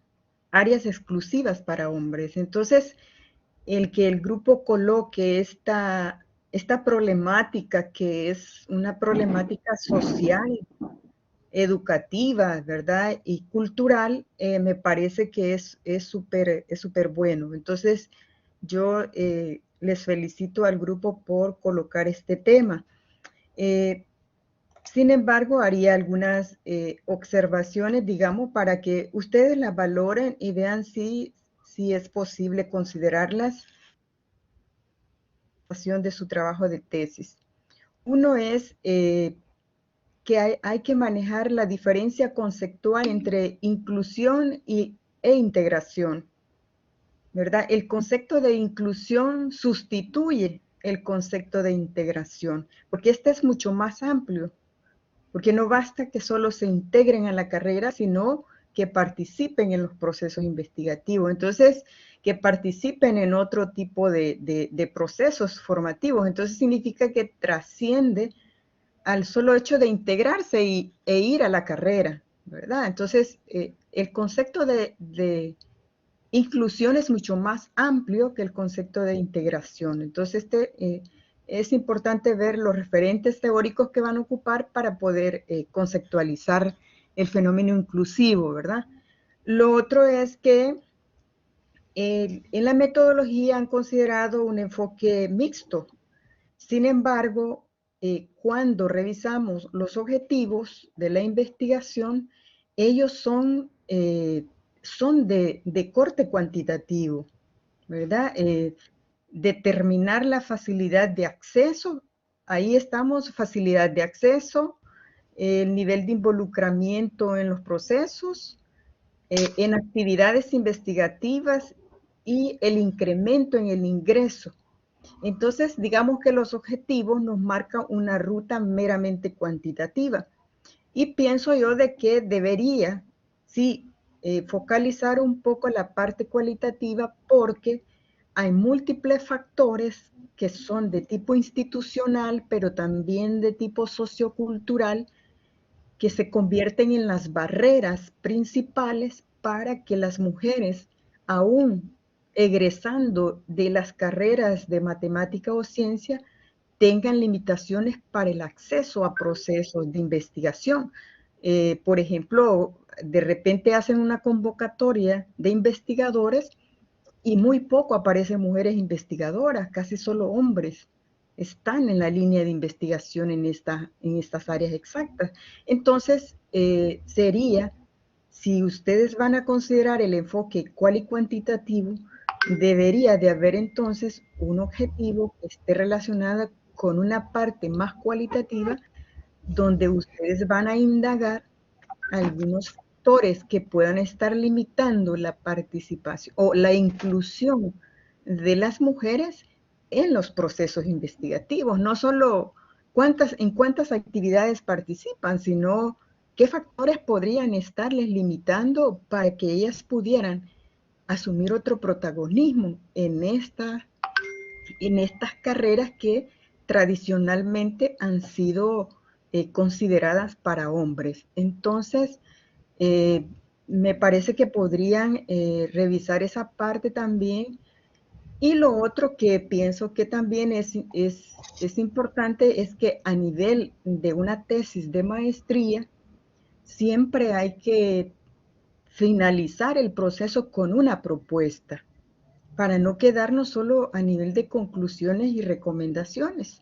áreas exclusivas para hombres. Entonces, el que el grupo coloque esta problemática, que es una problemática social, educativa, ¿verdad? Y cultural, me parece que es súper bueno. Entonces, yo les felicito al grupo por colocar este tema. Sin embargo, haría algunas observaciones, digamos, para que ustedes las valoren y vean si es posible considerarlas de su trabajo de tesis. Uno es que hay que manejar la diferencia conceptual entre inclusión e integración, ¿verdad? El concepto de inclusión sustituye el concepto de integración, porque este es mucho más amplio, porque no basta que solo se integren a la carrera, sino que participen en los procesos investigativos. Entonces, que participen en otro tipo de procesos formativos. Entonces, significa que trasciende al solo hecho de integrarse e ir a la carrera, ¿verdad? Entonces, el concepto de inclusión es mucho más amplio que el concepto de integración. Entonces, es importante ver los referentes teóricos que van a ocupar para poder conceptualizar el fenómeno inclusivo, ¿verdad? Lo otro es que en la metodología han considerado un enfoque mixto. Sin embargo, cuando revisamos los objetivos de la investigación, ellos son de corte cuantitativo, ¿verdad? Determinar la facilidad de acceso, ahí estamos, facilidad de acceso, el nivel de involucramiento en los procesos, en actividades investigativas y el incremento en el ingreso. Entonces, digamos que los objetivos nos marcan una ruta meramente cuantitativa. Y pienso yo de que debería, sí, focalizar un poco la parte cualitativa porque hay múltiples factores que son de tipo institucional, pero también de tipo sociocultural, que se convierten en las barreras principales para que las mujeres, aún egresando de las carreras de matemática o ciencia, tengan limitaciones para el acceso a procesos de investigación. Por ejemplo, de repente hacen una convocatoria de investigadores y muy poco aparecen mujeres investigadoras, casi solo hombres están en la línea de investigación en estas áreas exactas. Entonces, sería, si ustedes van a considerar el enfoque cual y cuantitativo, debería de haber entonces un objetivo que esté relacionado con una parte más cualitativa, donde ustedes van a indagar algunos factores que puedan estar limitando la participación o la inclusión de las mujeres en los procesos investigativos. No solo en cuántas actividades participan, sino qué factores podrían estarles limitando para que ellas pudieran asumir otro protagonismo en estas carreras que tradicionalmente han sido consideradas para hombres. Entonces, me parece que podrían revisar esa parte también. Y lo otro que pienso que también es importante es que a nivel de una tesis de maestría, siempre hay que finalizar el proceso con una propuesta, para no quedarnos solo a nivel de conclusiones y recomendaciones,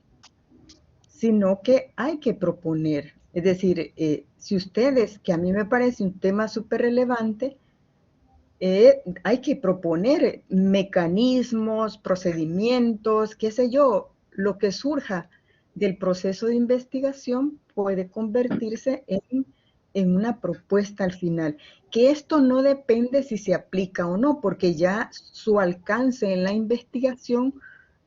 sino que hay que proponer. Es decir, si ustedes, que a mí me parece un tema súper relevante, hay que proponer mecanismos, procedimientos, qué sé yo, lo que surja del proceso de investigación puede convertirse en una propuesta al final. Que esto no depende si se aplica o no, porque ya su alcance en la investigación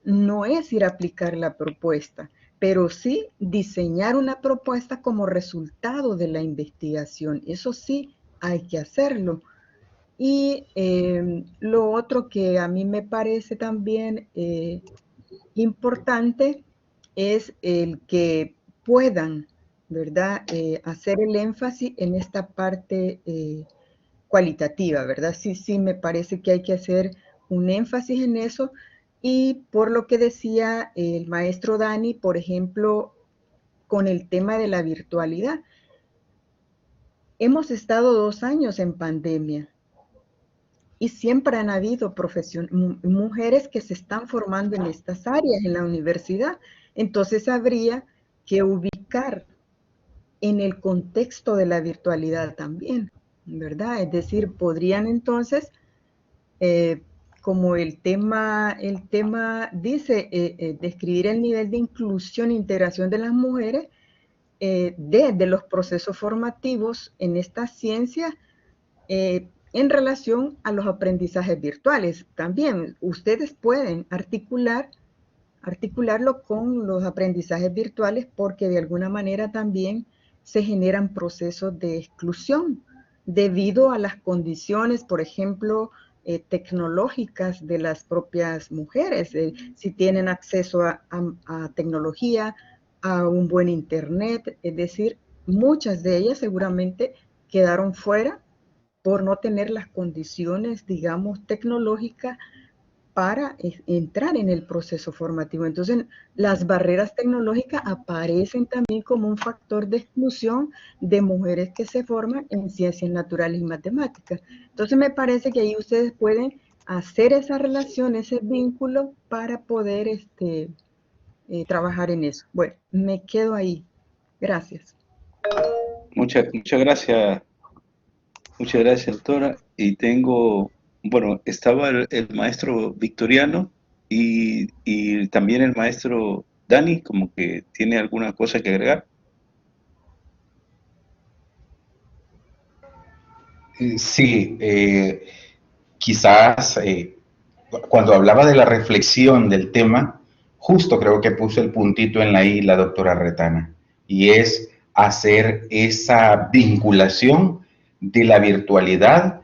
no es ir a aplicar la propuesta, pero sí diseñar una propuesta como resultado de la investigación. Eso sí hay que hacerlo. Y lo otro que a mí me parece también importante es el que puedan, ¿verdad?, hacer el énfasis en esta parte cualitativa, ¿verdad? Sí, sí, me parece que hay que hacer un énfasis en eso. Y por lo que decía el maestro Dani, por ejemplo, con el tema de la virtualidad. Hemos estado 2 años en pandemia y siempre han habido mujeres que se están formando en estas áreas en la universidad. Entonces habría que ubicar en el contexto de la virtualidad también, ¿verdad? Es decir, podrían entonces, como el tema dice, describir el nivel de inclusión e integración de las mujeres de los procesos formativos en esta ciencia en relación a los aprendizajes virtuales. También ustedes pueden articularlo con los aprendizajes virtuales porque de alguna manera también se generan procesos de exclusión debido a las condiciones, por ejemplo, tecnológicas de las propias mujeres. Si tienen acceso a tecnología, a un buen internet, es decir, muchas de ellas seguramente quedaron fuera por no tener las condiciones, digamos, tecnológicas para entrar en el proceso formativo. Entonces, las barreras tecnológicas aparecen también como un factor de exclusión de mujeres que se forman en ciencias naturales y matemáticas. Entonces, me parece que ahí ustedes pueden hacer esa relación, ese vínculo para poder trabajar en eso. Bueno, me quedo ahí. Gracias. Muchas gracias, doctora. Y tengo, bueno, estaba el maestro Victoriano y también el maestro Dani, como que tiene alguna cosa que agregar. Sí, quizás cuando hablaba de la reflexión del tema, justo creo que puso el puntito en la I la doctora Retana, y es hacer esa vinculación de la virtualidad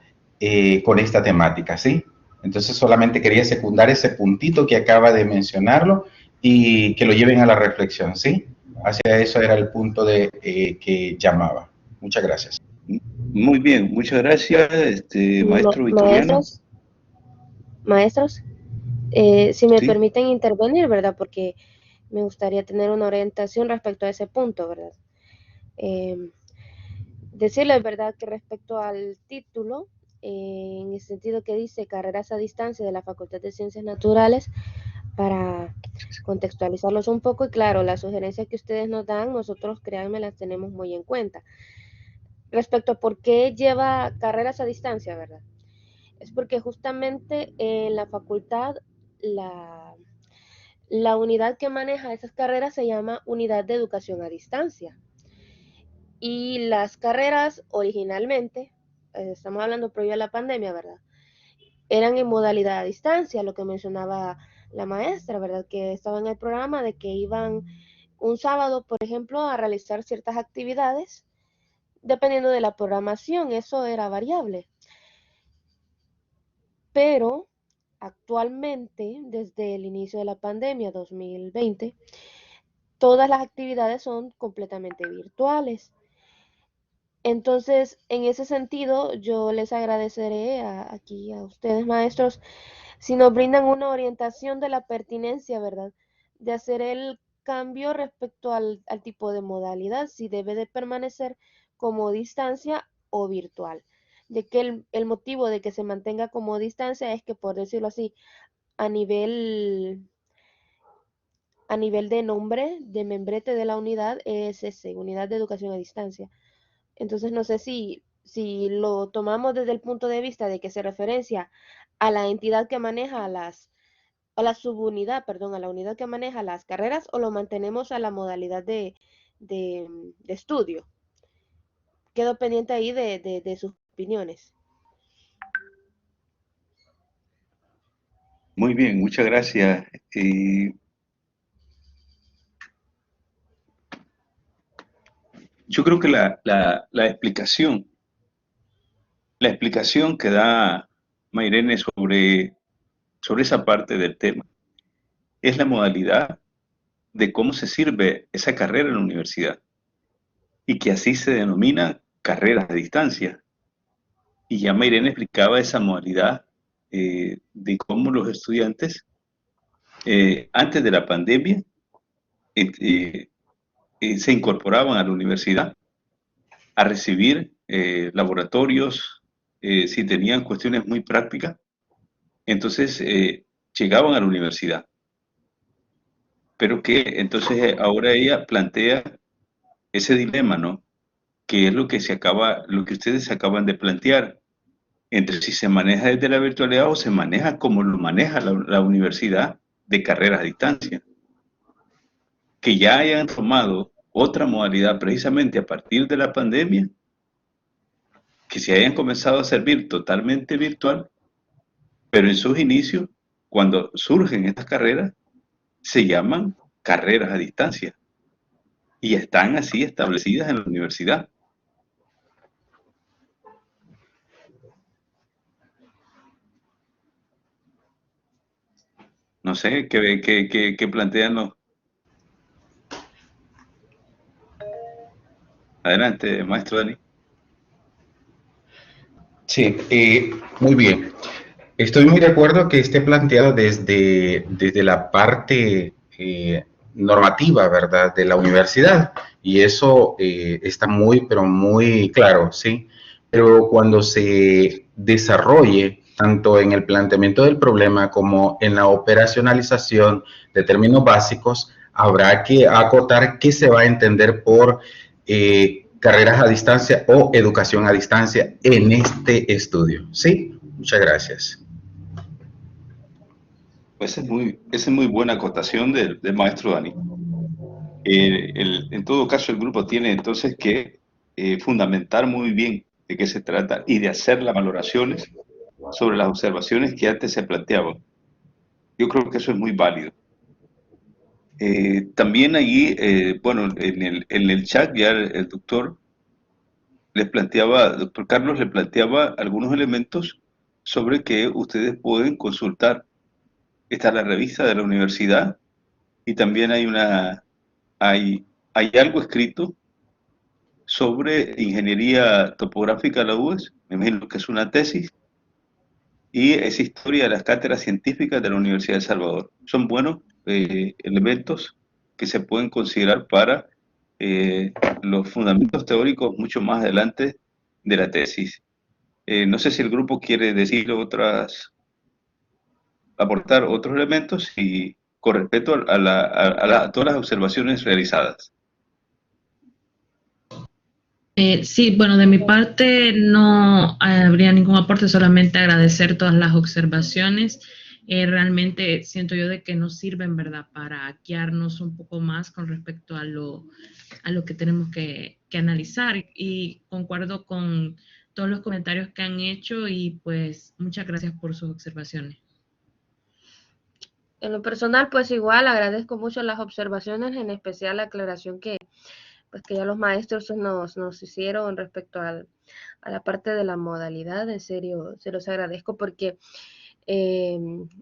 con esta temática, ¿sí? Entonces solamente quería secundar ese puntito que acaba de mencionarlo y que lo lleven a la reflexión, ¿sí? Hacia eso era el punto que llamaba. Muchas gracias. Muy bien, muchas gracias, maestro Victoriano. Maestros, si me Sí, permiten intervenir, ¿verdad? Porque me gustaría tener una orientación respecto a ese punto, ¿verdad? Decirles, ¿verdad?, que respecto al título, en el sentido que dice carreras a distancia de la Facultad de Ciencias Naturales, para contextualizarlos un poco, y claro, las sugerencias que ustedes nos dan, nosotros, créanme, las tenemos muy en cuenta. Respecto a por qué lleva carreras a distancia, ¿verdad? Es porque justamente en la facultad la unidad que maneja esas carreras se llama Unidad de Educación a Distancia. Y las carreras originalmente, estamos hablando previo a la pandemia, ¿verdad?, eran en modalidad a distancia, lo que mencionaba la maestra, ¿verdad?, que estaba en el programa de que iban un sábado, por ejemplo, a realizar ciertas actividades, dependiendo de la programación, eso era variable. Pero actualmente, desde el inicio de la pandemia 2020, todas las actividades son completamente virtuales. Entonces, en ese sentido, yo les agradeceré aquí a ustedes, maestros, si nos brindan una orientación de la pertinencia, ¿verdad?, de hacer el cambio respecto al tipo de modalidad, si debe de permanecer como distancia o virtual. De que el motivo de que se mantenga como distancia es que, por decirlo así, a nivel de nombre, de membrete de la unidad, es ese, Unidad de Educación a Distancia. Entonces, no sé si lo tomamos desde el punto de vista de que se referencia a la entidad que maneja a la subunidad, perdón, a la unidad que maneja las carreras, o lo mantenemos a la modalidad de estudio. Quedo pendiente ahí de sus opiniones. muy bien, muchas gracias. Yo creo que la explicación La explicación que da Mayrene sobre esa parte del tema es la modalidad de cómo se sirve esa carrera en la universidad y que así se denomina carreras a distancia. Y ya Mayrene explicaba esa modalidad de cómo los estudiantes antes de la pandemia se incorporaban a la universidad a recibir laboratorios, si tenían cuestiones muy prácticas, entonces llegaban a la universidad. Pero que entonces ahora ella plantea ese dilema, ¿no? Que es lo que ustedes se acaban de plantear, entre si se maneja desde la virtualidad o se maneja como lo maneja la universidad de carreras a distancia. Que ya hayan tomado otra modalidad precisamente a partir de la pandemia, que se hayan comenzado a servir totalmente virtual, pero en sus inicios, cuando surgen estas carreras, se llaman carreras a distancia y están así establecidas en la universidad. No sé, ¿qué plantean los? Adelante, maestro Dani. Sí, muy bien. Estoy muy de acuerdo que esté planteado desde la parte normativa, ¿verdad?, de la universidad. Y eso está muy, pero muy claro, ¿sí? Pero cuando se desarrolle, tanto en el planteamiento del problema como en la operacionalización de términos básicos, habrá que acotar qué se va a entender por carreras a distancia o educación a distancia en este estudio. ¿Sí? Muchas gracias. Pues esa es muy buena acotación del maestro Dani. En todo caso, el grupo tiene entonces que fundamentar muy bien de qué se trata y de hacer las valoraciones sobre las observaciones que antes se planteaban. Yo creo que eso es muy válido. También allí, bueno, en el chat ya el doctor Carlos le planteaba algunos elementos sobre que ustedes pueden consultar. Está la revista de la universidad y también hay algo escrito sobre ingeniería topográfica de la UES, me imagino que es una tesis, y es historia de las cátedras científicas de la Universidad de El Salvador. Son buenos elementos que se pueden considerar para los fundamentos teóricos mucho más adelante de la tesis. No sé si el grupo quiere decir aportar otros elementos y con respecto a todas las observaciones realizadas. Sí, bueno, de mi parte no habría ningún aporte, solamente agradecer todas las observaciones. Realmente siento yo de que nos sirven, ¿verdad?, para guiarnos un poco más con respecto a lo que tenemos que analizar. Y concuerdo con todos los comentarios que han hecho y pues muchas gracias por sus observaciones. En lo personal, pues igual agradezco mucho las observaciones, en especial la aclaración que ya los maestros nos hicieron respecto a la parte de la modalidad. En serio, se los agradezco porque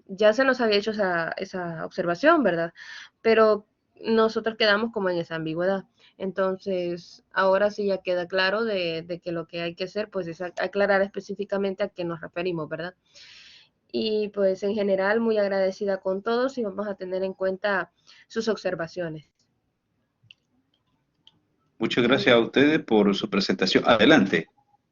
ya se nos había hecho esa observación, ¿verdad? Pero nosotros quedamos como en esa ambigüedad. Entonces, ahora sí ya queda claro de que lo que hay que hacer, pues es aclarar específicamente a qué nos referimos, ¿verdad? Y pues en general muy agradecida con todos y vamos a tener en cuenta sus observaciones. Muchas gracias a ustedes por su presentación. Adelante.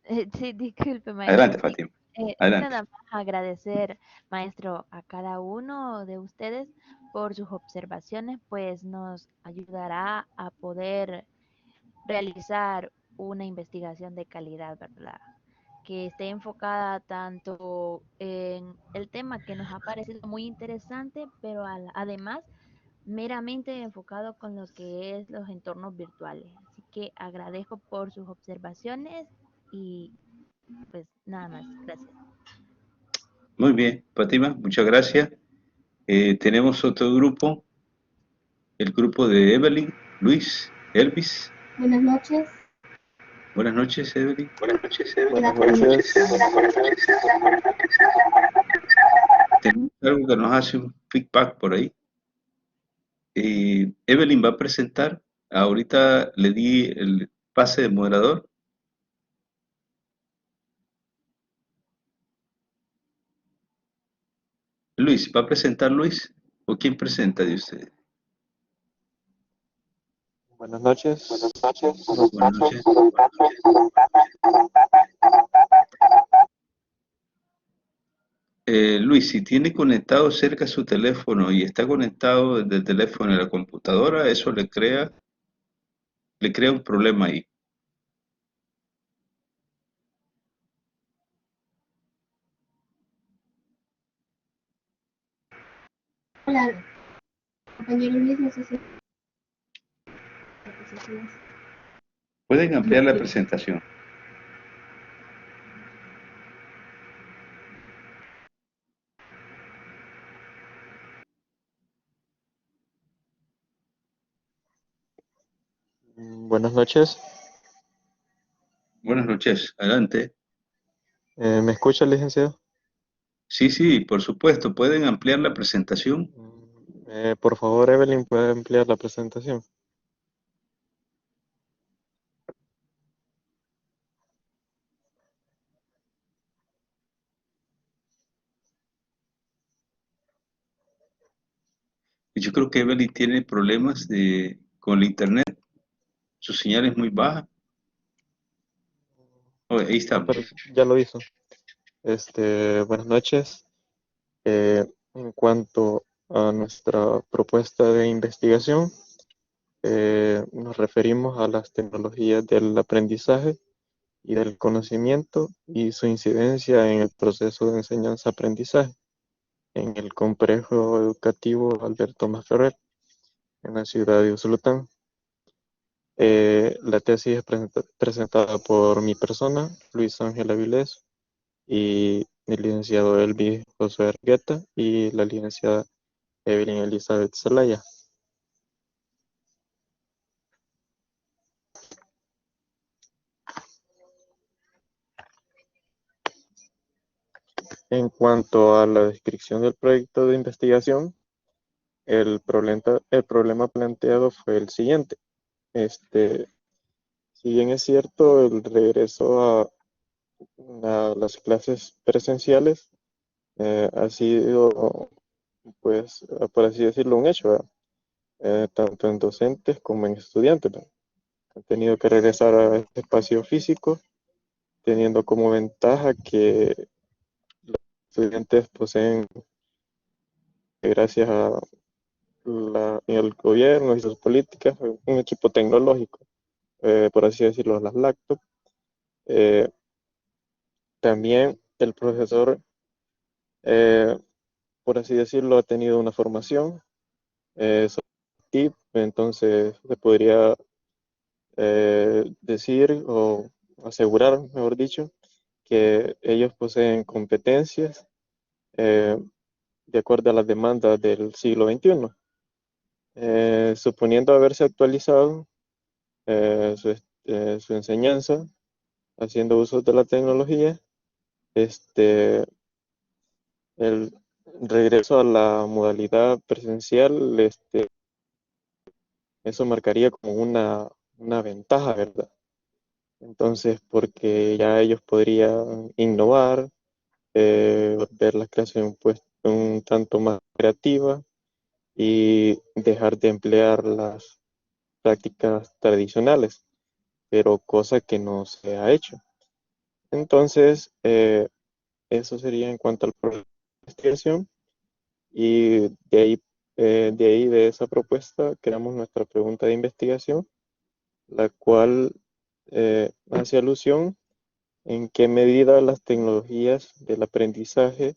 Sí, disculpe, maestro. Adelante, Fátima. Adelante. Nada más agradecer, maestro, a cada uno de ustedes por sus observaciones, pues nos ayudará a poder realizar una investigación de calidad, ¿verdad? Que esté enfocada tanto en el tema que nos ha parecido muy interesante, pero además meramente enfocado con lo que es los entornos virtuales. Así que agradezco por sus observaciones y pues nada más. Gracias. Muy bien, Fátima, muchas gracias. Tenemos otro grupo, el grupo de Evelyn, Luis, Elvis. Buenas noches. Buenas noches, Evelyn. Buenas noches. Tenemos algo que nos hace un feedback por ahí. Evelyn va a presentar. Ahorita le di el pase de moderador. Luis, ¿va a presentar Luis? ¿O quién presenta de ustedes? Buenas noches. Buenas noches. Luis, si tiene conectado cerca su teléfono y está conectado desde el teléfono a la computadora, eso le crea un problema ahí. Hola, compañero Luis, no sé si... Pueden ampliar la presentación. Buenas noches. Buenas noches, adelante. ¿Me escucha, licenciado? Sí, sí, por supuesto, pueden ampliar la presentación. Por favor, Evelyn, ¿puede ampliar la presentación? Yo creo que Evelyn tiene problemas con el internet. Su señal es muy baja. Oh, ahí estamos. Pero ya lo hizo. Buenas noches. En cuanto a nuestra propuesta de investigación, nos referimos a las tecnologías del aprendizaje y del conocimiento y su incidencia en el proceso de enseñanza-aprendizaje en el complejo educativo Alberto Masferrer, en la ciudad de Usulután. La tesis es presentada por mi persona, Luis Ángel Avilés, y el licenciado Elvis Josué Argueta y la licenciada Evelyn Elizabeth Zelaya. En cuanto a la descripción del proyecto de investigación, el problema planteado fue el siguiente. Si bien es cierto, el regreso a las clases presenciales ha sido, pues, por así decirlo, un hecho, ¿verdad? Tanto en docentes como en estudiantes, ¿verdad? Han tenido que regresar a este espacio físico, teniendo como ventaja que los estudiantes poseen, gracias a el gobierno y sus políticas, un equipo tecnológico, por así decirlo, las laptops. Eh, También el profesor, eh, por así decirlo, ha tenido una formación sobre TIP, entonces se podría decir o asegurar, mejor dicho, que ellos poseen competencias eh, de acuerdo a las demandas del siglo XXI. Suponiendo haberse actualizado su enseñanza, haciendo uso de la tecnología, el regreso a la modalidad presencial, eso marcaría como una ventaja, ¿verdad? Entonces, porque ya ellos podrían innovar, ver la creación pues un tanto más creativa y dejar de emplear las prácticas tradicionales, pero cosa que no se ha hecho. Entonces, eso sería en cuanto al proceso de investigación y de esa propuesta creamos nuestra pregunta de investigación, la cual hace alusión en qué medida las tecnologías del aprendizaje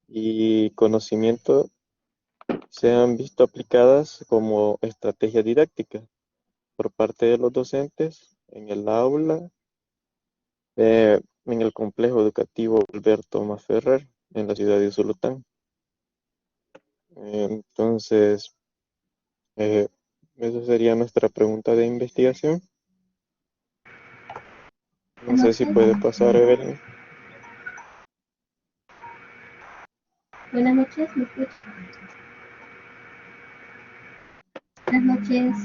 y conocimiento se han visto aplicadas como estrategia didáctica por parte de los docentes en el aula, en el complejo educativo Alberto Masferrer, en la ciudad de Usulután. Entonces, esa sería nuestra pregunta de investigación. No sé si puede pasar, Evelyn. Buenas noches, ¿me escucha? Buenas noches.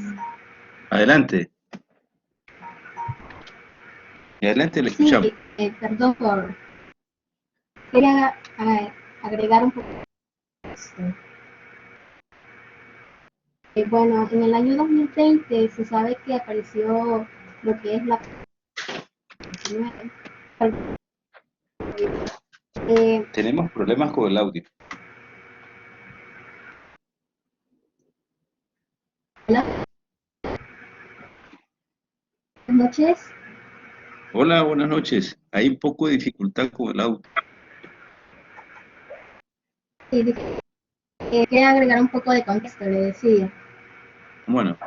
Adelante. Y adelante le Sí, escuchamos. perdón por... Quería agregar un poco esto. Bueno, en el año 2020 se sabe que apareció lo que es la Tenemos problemas con el audio. Buenas noches. Hola, buenas noches. Hay un poco de dificultad con el audio. Quería agregar un poco de contexto, le decía. Bueno,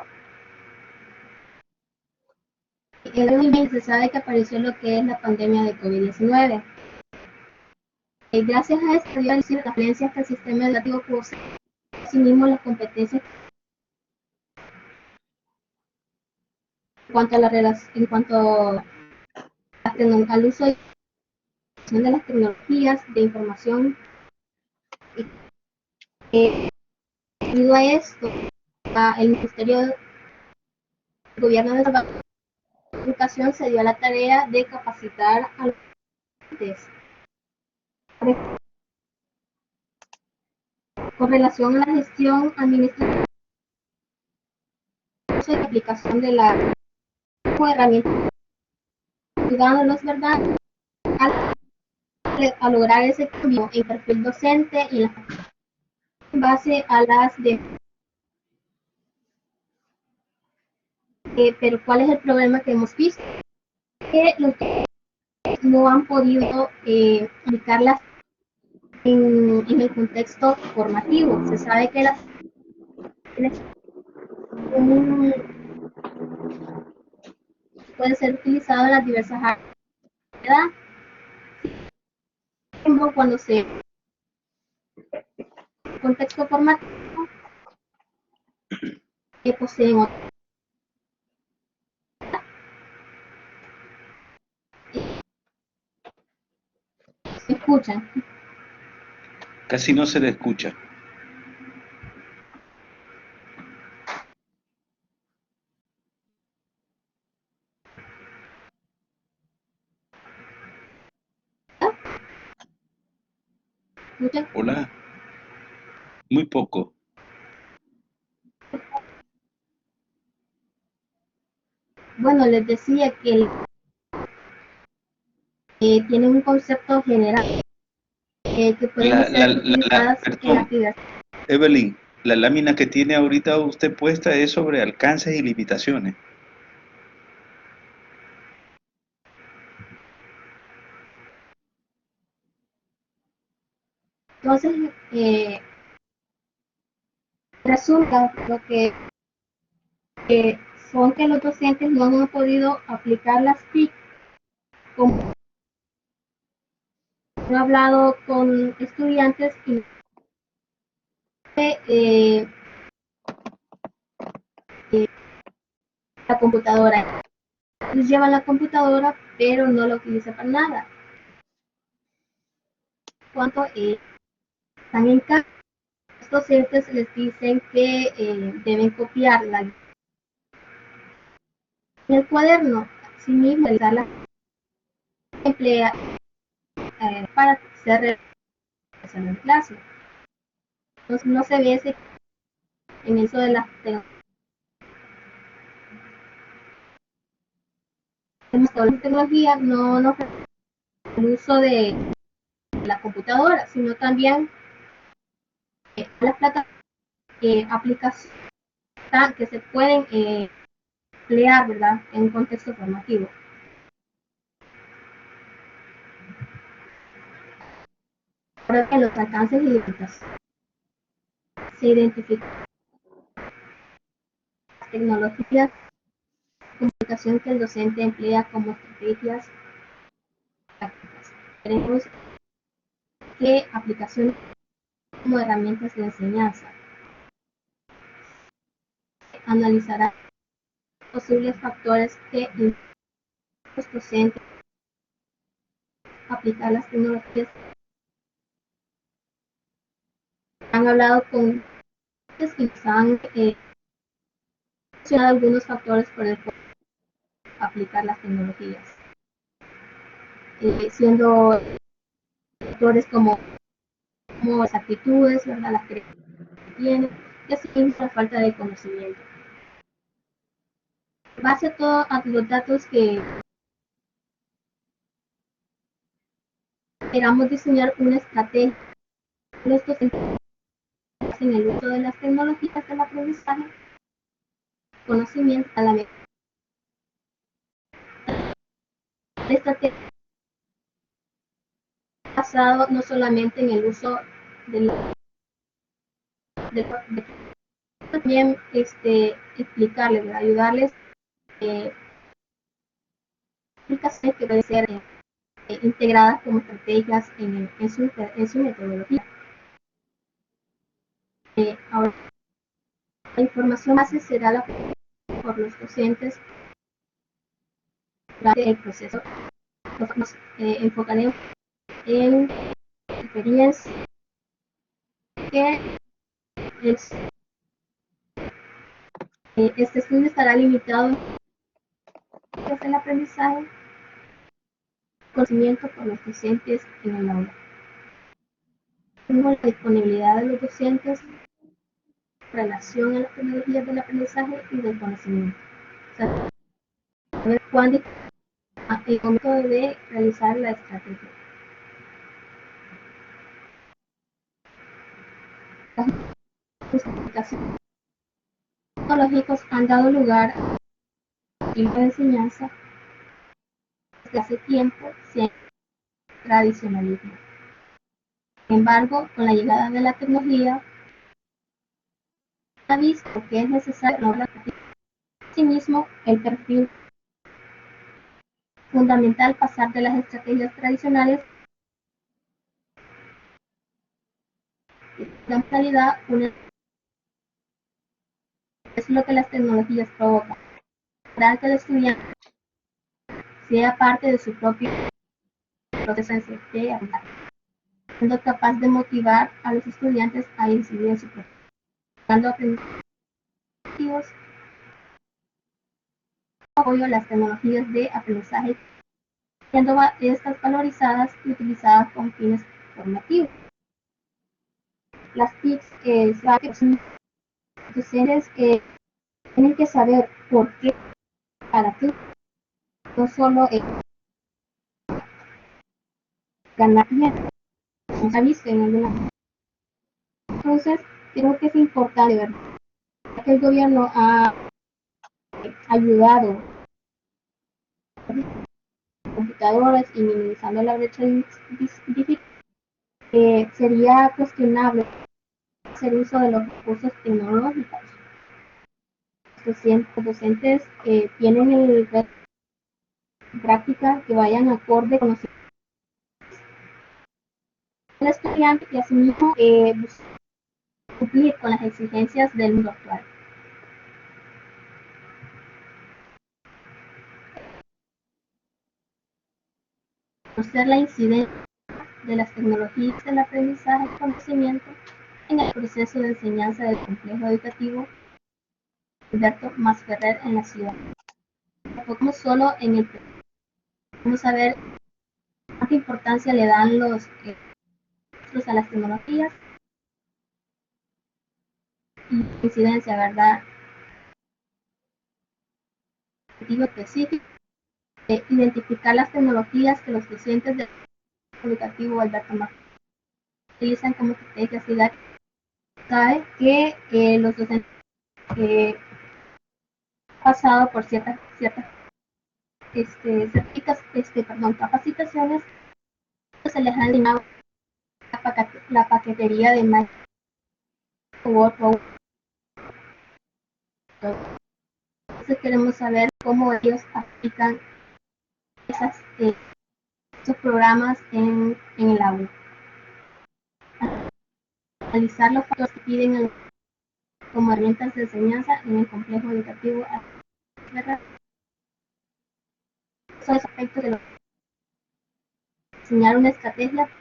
En el 2020 se sabe que apareció lo que es la pandemia de COVID-19. Gracias a esto dio ciertas falencias que el sistema educativo posee, asimismo las competencias en cuanto a en cuanto al uso de las tecnologías de información. Debido a esto, el Ministerio del Gobierno de Educación se dio a la tarea de capacitar a los estudiantes con relación a la gestión administrativa y aplicación de la herramienta ayudándolos, ¿verdad?, a lograr ese cambio en perfil docente y en base a las de... pero ¿cuál es el problema que hemos visto? Que los no han podido aplicarlas en el contexto formativo. Se sabe que puede ser utilizado en las diversas áreas, ¿verdad? Cuando se contexto formativo que poseen se escuchan. casi no se le escucha. Hola. Muy poco. Bueno, les decía que tiene un concepto general que pueden ser utilizadas en actividades. Evelyn, la lámina que tiene ahorita usted puesta es sobre alcances y limitaciones. Entonces, resulta lo que son que los docentes no han podido aplicar las TIC como he hablado con estudiantes y la computadora. Ellos llevan la computadora, pero no la utilizan para nada. Cuando están en casa, los docentes les dicen que deben copiarla en el cuaderno, así mismo realizarla emplea para hacer en clase. Entonces no se ve ese en eso de la tecnología, no nos el uso de la computadora, sino también las plataformas aplicaciones que se pueden emplear, ¿verdad?, en un contexto formativo. Creo que los alcances y limitaciones se identifican las tecnologías de comunicación que el docente emplea como estrategias prácticas. Tenemos que aplicaciones como herramientas de enseñanza. Se analizará posibles factores que los docentes aplicar las tecnologías. Han hablado con que nos han mencionado algunos factores por el cual aplicar las tecnologías, siendo factores como las actitudes, ¿verdad? Las creencias que tienen, y así la falta de conocimiento. En base a todos los datos que queramos diseñar una estrategia en el uso de las tecnologías del aprendizaje, conocimiento a la meta. La estrategia basado no solamente en el uso del también explicarles, ayudarles aplicaciones que pueden ser integradas como estrategias en su metodología. Ahora, la información base será la por los docentes durante el proceso. Nos enfocaremos en experiencias que este estudio estará limitado en el aprendizaje, conocimiento por los docentes en el aula. Tengo la disponibilidad de los docentes en relación a las tecnologías del aprendizaje y del conocimiento. O sea, saber cuándo el momento de realizar la estrategia. Las justificaciones tecnológicas han dado lugar a tipo de enseñanza desde hace tiempo sin tradicionalismo. Sin embargo, con la llegada de la tecnología, ha visto que es necesario lograr asimismo el perfil fundamental pasar de las estrategias tradicionales la mentalidad es lo que las tecnologías provocan, para que el estudiante sea parte de su propio proceso de aprendizaje, siendo capaz de motivar a los estudiantes a incidir en su proceso, dando aprendizajes, apoyo a las tecnologías de aprendizaje, siendo estas valorizadas y utilizadas con fines formativos. Las TICs son docentes que tienen que saber por qué, para qué, no solo ganar dinero, como se ha visto en algunas. Entonces, creo que es importante, ¿verdad? Que el gobierno ha ayudado a computadoras y minimizando la brecha digital, sería cuestionable hacer uso de los recursos tecnológicos. Los docentes tienen el reto de práctica que vayan acorde con los del estudiante y asimismo cumplir con las exigencias del mundo actual. Conocer la incidencia de las tecnologías del aprendizaje y conocimiento en el proceso de enseñanza del complejo educativo Alberto Masferrer en la ciudad. Enfocamos solo en el vamos a ver cuánta importancia le dan los a las tecnologías y incidencia, ¿verdad? Objetivo específico, identificar las tecnologías que los docentes del educativo Alberto Masferrer utilizan como estrategias didácticas. Sabe que los docentes pasado por ciertas capacitaciones, se les ha eliminado la paquetería de Microsoft Word. Entonces queremos saber cómo ellos aplican esos programas en el aula. Analizar los factores que piden como herramientas de enseñanza en el complejo educativo. Son los aspectos de los diseñar una estrategia para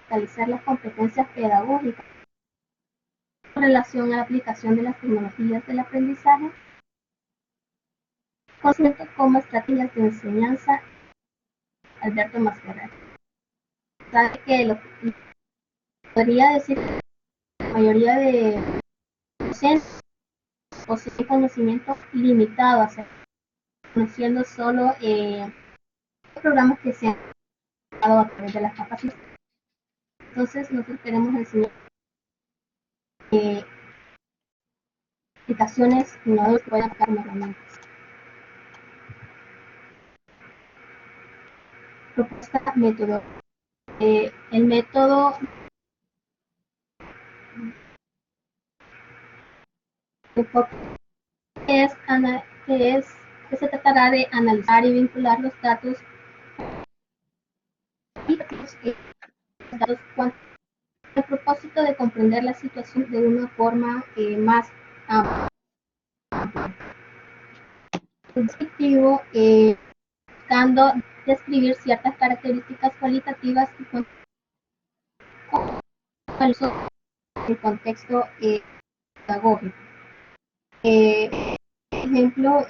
realizar las competencias pedagógicas en relación a la aplicación de las tecnologías del aprendizaje, concepto como estrategias de enseñanza. Alberto Masferrer. Sabe que podría decir que la mayoría de docentes poseen conocimiento limitado, conociendo solo programas que se han dado a través de las capacitaciones. Entonces nosotros queremos enseñar aplicaciones innovadoras que puedan aplicar como herramientas. Propuesta método. El método que se tratará de analizar y vincular los datos con el propósito de comprender la situación de una forma más amplia. El objetivo buscando describir ciertas características cualitativas y el contexto pedagógico. Por ejemplo,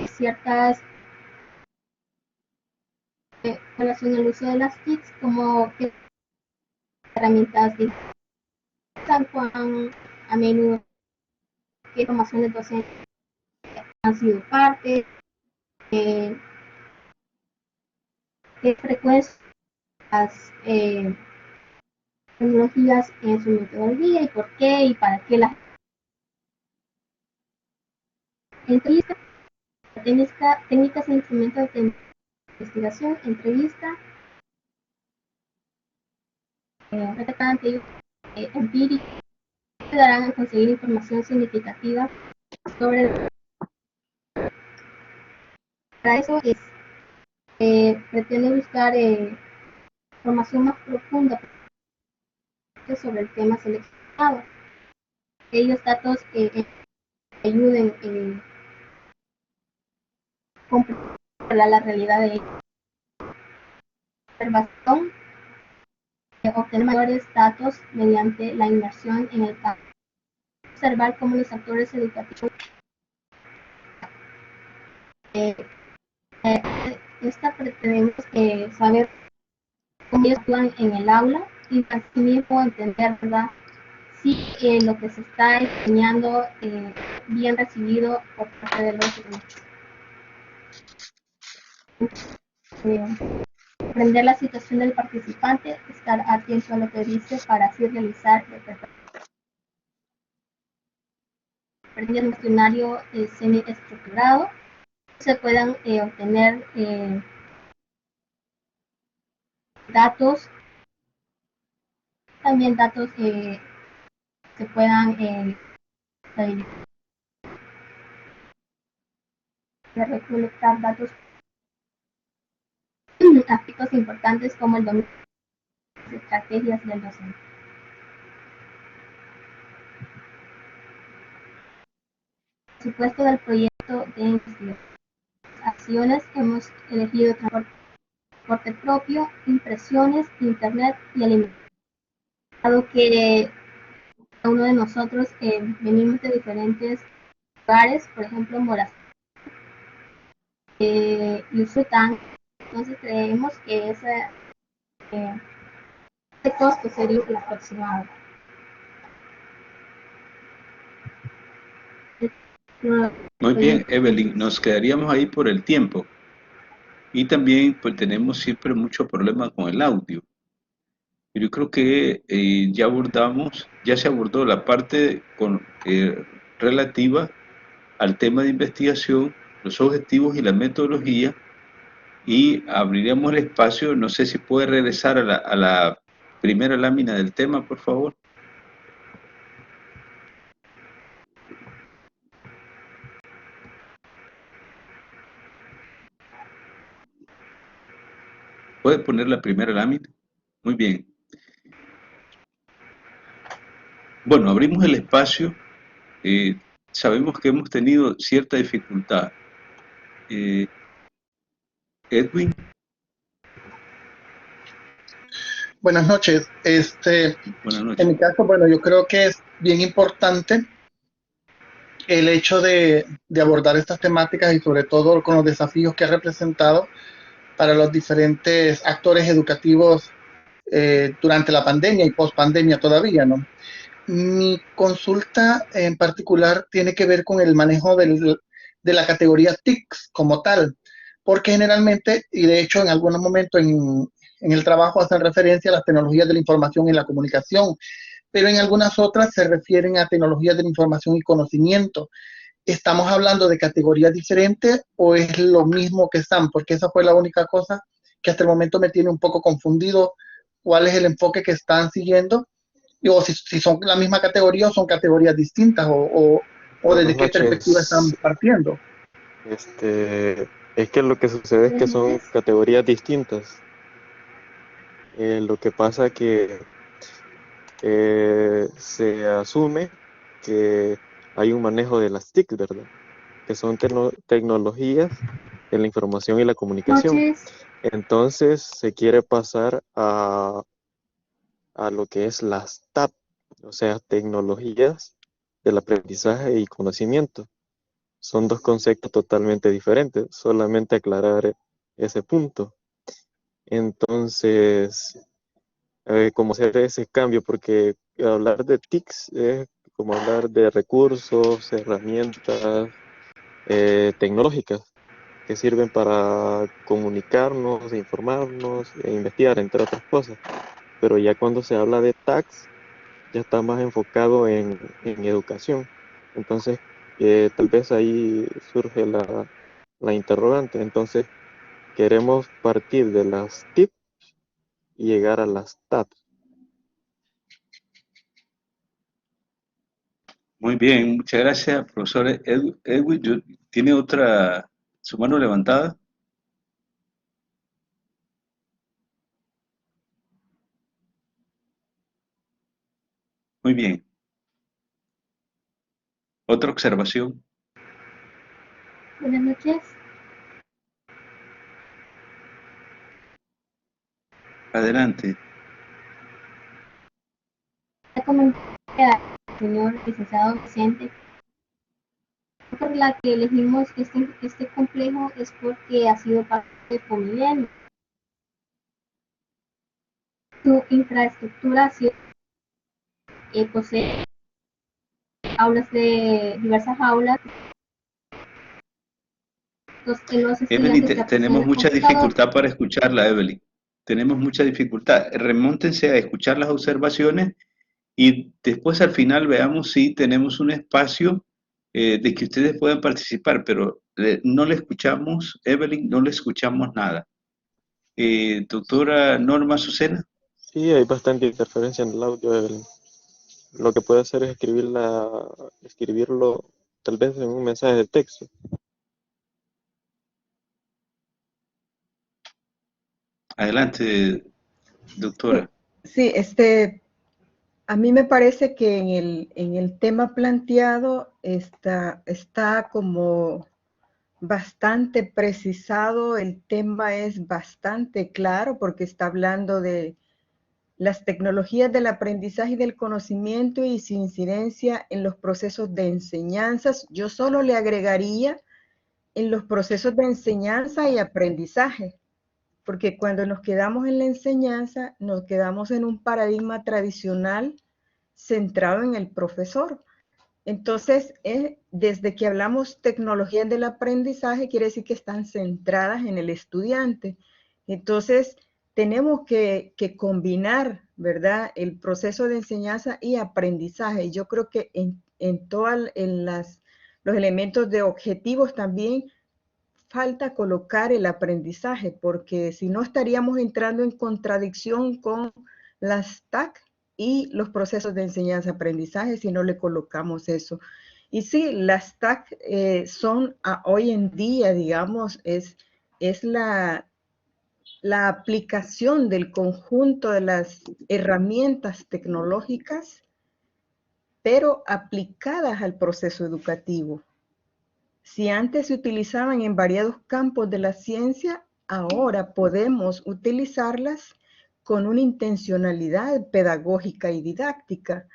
ciertas relación al uso de las TICs, como que herramientas de San Juan, a menudo que formaciones docentes han sido parte, qué frecuencias tecnologías en su metodología y por qué y para qué las entrevistas, técnicas e instrumentos de investigación, entrevista, empírica, ayudarán a conseguir información significativa sobre. Para eso pretende buscar información más profunda sobre el tema seleccionado. Aquellos datos ayuden a comprender la realidad de observación, obtener mayores datos mediante la inmersión en el campo, observar cómo los actores educativos pretendemos saber cómo ellos actúan en el aula y asimismo entender, ¿verdad?, si lo que se está enseñando bien recibido por parte de los comprender la situación del participante, estar atento a lo que dice para así realizar un cuestionario semi-estructurado. Se puedan obtener datos, también datos que puedan recolectar datos, aspectos importantes como el dominio de las estrategias del docente. Presupuesto del proyecto de investigación. Acciones hemos elegido transporte propio, impresiones, internet y alimentación. Dado que cada uno de nosotros venimos de diferentes lugares, por ejemplo Morazán y Usulután, entonces creemos que ese costo sería el aproximado. Muy bien, Evelyn, nos quedaríamos ahí por el tiempo. Y también pues tenemos siempre mucho problema con el audio. Yo creo que ya se abordó la parte relativa al tema de investigación, los objetivos y la metodología, y abriremos el espacio. No sé si puede regresar a la primera lámina del tema, por favor. ¿Puede poner la primera lámina? Muy bien. Bueno, abrimos el espacio. Sabemos que hemos tenido cierta dificultad. Edwin. Buenas noches. Buenas En noches. mi caso, bueno, yo creo que es bien importante el hecho de abordar estas temáticas y sobre todo con los desafíos que ha representado para los diferentes actores educativos durante la pandemia y post pandemia todavía, ¿no? Mi consulta en particular tiene que ver con el manejo de la categoría TICS como tal, porque generalmente, y de hecho en algunos momentos en el trabajo hacen referencia a las tecnologías de la información y la comunicación, pero en algunas otras se refieren a tecnologías de la información y conocimiento. ¿Estamos hablando de categorías diferentes o es lo mismo que están? Porque esa fue la única cosa que hasta el momento me tiene un poco confundido. ¿Cuál es el enfoque que están siguiendo? O si son la misma categoría o son categorías distintas o Buenas desde qué perspectiva están noches. partiendo. Es que lo que sucede es que Buenas son noches. categorías distintas. Lo que pasa que se asume que hay un manejo de las TIC, ¿verdad? Que son tecnologías de la información y la comunicación. Noches. Entonces se quiere pasar a lo que es las TAP, o sea, tecnologías del aprendizaje y conocimiento. Son dos conceptos totalmente diferentes, solamente aclarar ese punto. Entonces, cómo hacer ese cambio, porque hablar de TICs es como hablar de recursos, herramientas tecnológicas que sirven para comunicarnos, informarnos e investigar, entre otras cosas. Pero ya cuando se habla de TACs, ya está más enfocado en educación. Entonces, tal vez ahí surge la interrogante. Entonces, queremos partir de las TIC y llegar a las TAP. Muy bien, muchas gracias, profesor Edwin. ¿Tiene su mano levantada? Muy bien. ¿Otra observación? Buenas noches. Adelante. Comenté al señor licenciado Vicente, por la que elegimos este complejo es porque ha sido parte de Pomilenio. Su infraestructura posee diversas aulas. Los Evelyn, estudiantes ya poseen tenemos el mucha computador. dificultad para escucharla, Evelyn. Tenemos mucha dificultad. Remóntense a escuchar las observaciones y después al final veamos si tenemos un espacio de que ustedes puedan participar, pero no le escuchamos, Evelyn, no le escuchamos nada. Doctora Norma Azucena. Sí, hay bastante interferencia en el audio, Evelyn. Lo que puede hacer es escribirlo tal vez en un mensaje de texto. Adelante, doctora. Sí, a mí me parece que en el tema planteado está como bastante precisado, el tema es bastante claro porque está hablando de las tecnologías del aprendizaje y del conocimiento y su incidencia en los procesos de enseñanzas. Yo solo le agregaría en los procesos de enseñanza y aprendizaje, porque cuando nos quedamos en la enseñanza, nos quedamos en un paradigma tradicional centrado en el profesor. Entonces, desde que hablamos tecnologías del aprendizaje, quiere decir que están centradas en el estudiante. Entonces, tenemos que combinar, ¿verdad?, el proceso de enseñanza y aprendizaje. Yo creo que en todos los elementos de objetivos también falta colocar el aprendizaje, porque si no estaríamos entrando en contradicción con las TAC y los procesos de enseñanza-aprendizaje si no le colocamos eso. Y sí, las TAC son hoy en día, digamos, es la aplicación del conjunto de las herramientas tecnológicas, pero aplicadas al proceso educativo. Si antes se utilizaban en variados campos de la ciencia, ahora podemos utilizarlas con una intencionalidad pedagógica y didáctica.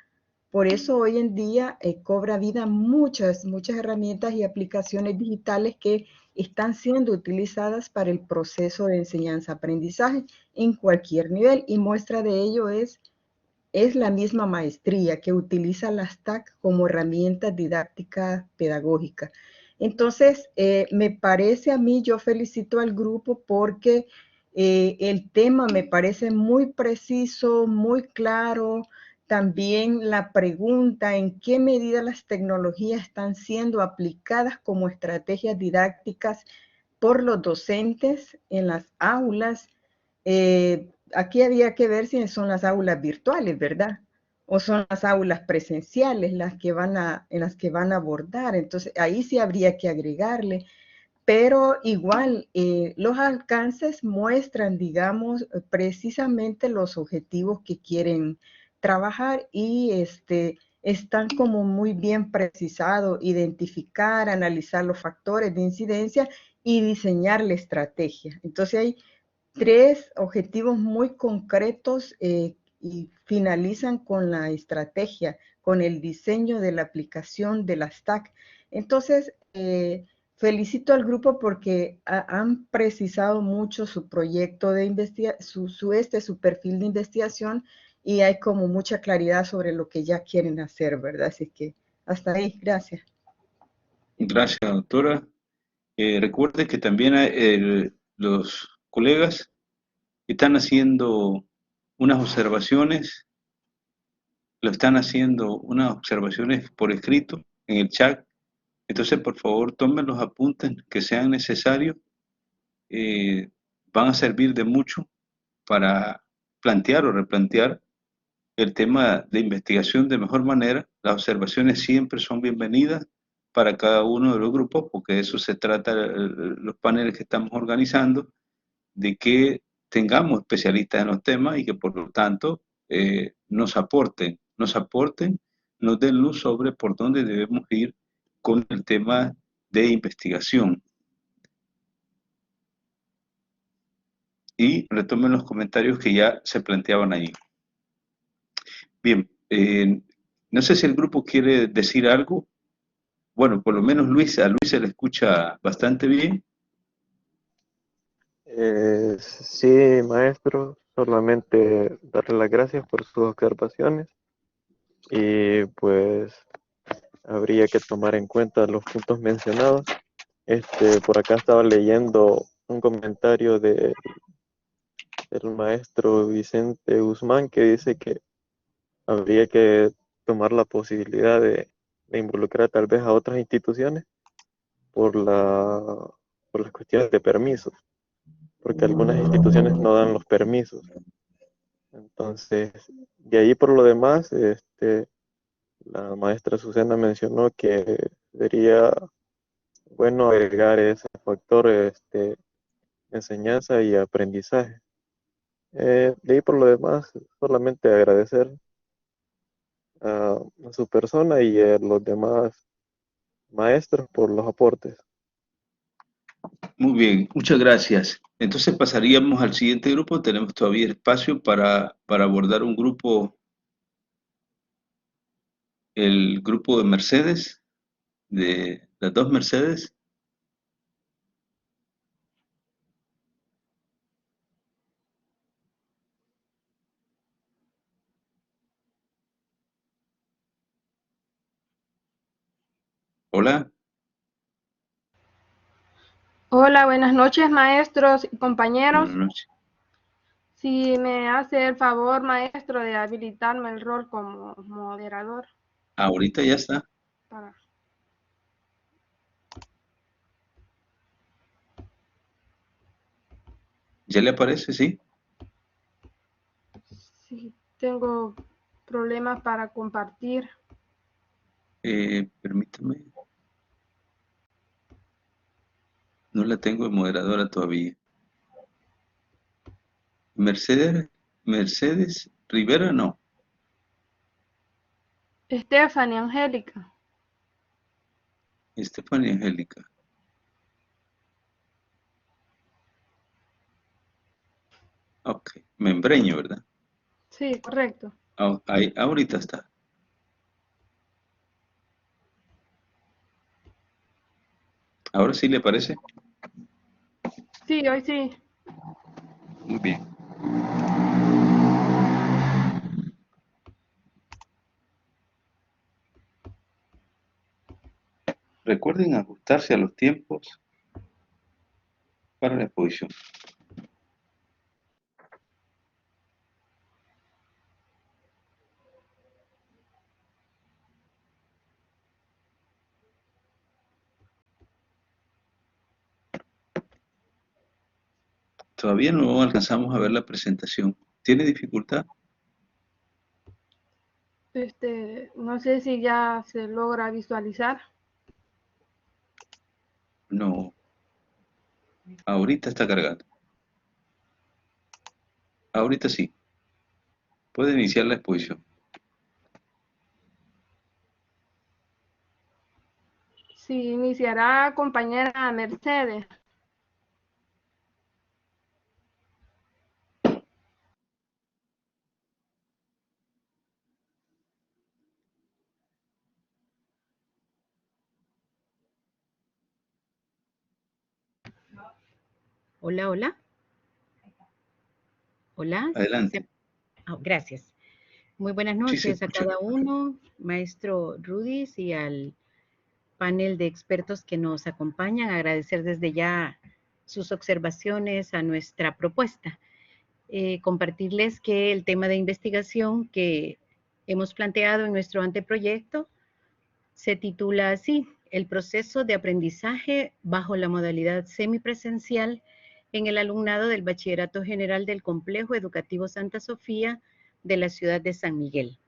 Por eso hoy en día cobra vida muchas herramientas y aplicaciones digitales que están siendo utilizadas para el proceso de enseñanza-aprendizaje en cualquier nivel, y muestra de ello es la misma maestría que utiliza las TAC como herramienta didáctica pedagógica. Entonces, me parece a mí, yo felicito al grupo porque el tema me parece muy preciso, muy claro. También la pregunta en qué medida las tecnologías están siendo aplicadas como estrategias didácticas por los docentes en las aulas. Aquí había que ver si son las aulas virtuales, ¿verdad? O son las aulas presenciales en las que van a abordar. Entonces, ahí sí habría que agregarle. Pero igual, los alcances muestran, digamos, precisamente los objetivos que quieren trabajar, y están como muy bien precisados: identificar, analizar los factores de incidencia y diseñar la estrategia. Entonces hay 3 objetivos muy concretos, y finalizan con la estrategia, con el diseño de la aplicación de las TAC. Entonces, felicito al grupo porque han precisado mucho su proyecto de investigación, su perfil de investigación, y hay como mucha claridad sobre lo que ya quieren hacer, ¿verdad? Así que hasta ahí, gracias. Gracias, doctora. Recuerde que también los colegas están haciendo unas observaciones, por escrito en el chat. Entonces, por favor, tomen los apuntes que sean necesarios. Van a servir de mucho para plantear o replantear el tema de investigación de mejor manera. Las observaciones siempre son bienvenidas para cada uno de los grupos, porque de eso se trata los paneles que estamos organizando, de que tengamos especialistas en los temas y que por lo tanto nos aporten, nos den luz sobre por dónde debemos ir con el tema de investigación. Y retomen los comentarios que ya se planteaban allí. Bien, no sé si el grupo quiere decir algo. Bueno, por lo menos a Luis se le escucha bastante bien. Sí, maestro, solamente darle las gracias por sus observaciones y pues habría que tomar en cuenta los puntos mencionados. Por acá estaba leyendo un comentario del maestro Vicente Guzmán, que dice que habría que tomar la posibilidad de involucrar tal vez a otras instituciones por las cuestiones de permisos, porque algunas instituciones no dan los permisos. Entonces, de ahí por lo demás, la maestra Susana mencionó que sería bueno agregar ese factor, enseñanza y aprendizaje. De ahí por lo demás, solamente agradecer a su persona y a los demás maestros por los aportes. Muy bien, muchas gracias. Entonces pasaríamos al siguiente grupo. Tenemos todavía espacio para abordar un grupo, el grupo de Mercedes, de las 2 Mercedes. Hola. Hola, buenas noches, maestros y compañeros. Buenas noches. Si me hace el favor, maestro, de habilitarme el rol como moderador. Ahorita ya está. ¿Ya le aparece? Sí. Sí, tengo problemas para compartir. Permítame. No la tengo de moderadora todavía. Mercedes Rivera, no. Stephanie Angélica. Estefania Angélica. Ok, Membreño, ¿verdad? Sí, correcto. Ahí, ahorita está. ¿Ahora sí le parece? Sí, hoy sí. Muy bien. Recuerden ajustarse a los tiempos para la exposición. Todavía no alcanzamos a ver la presentación. ¿Tiene dificultad? No sé si ya se logra visualizar. No. Ahorita está cargando. Ahorita sí. Puede iniciar la exposición. Sí, iniciará compañera Mercedes. Hola, hola. Hola. Adelante. Gracias. Muy buenas Sí se noches a escucha. cada uno, maestro Rudis, y al panel de expertos que nos acompañan. Agradecer desde ya sus observaciones a nuestra propuesta. Compartirles que el tema de investigación que hemos planteado en nuestro anteproyecto se titula así: el proceso de aprendizaje bajo la modalidad semipresencial en el alumnado del Bachillerato General del Complejo Educativo Santa Sofía de la ciudad de San Miguel.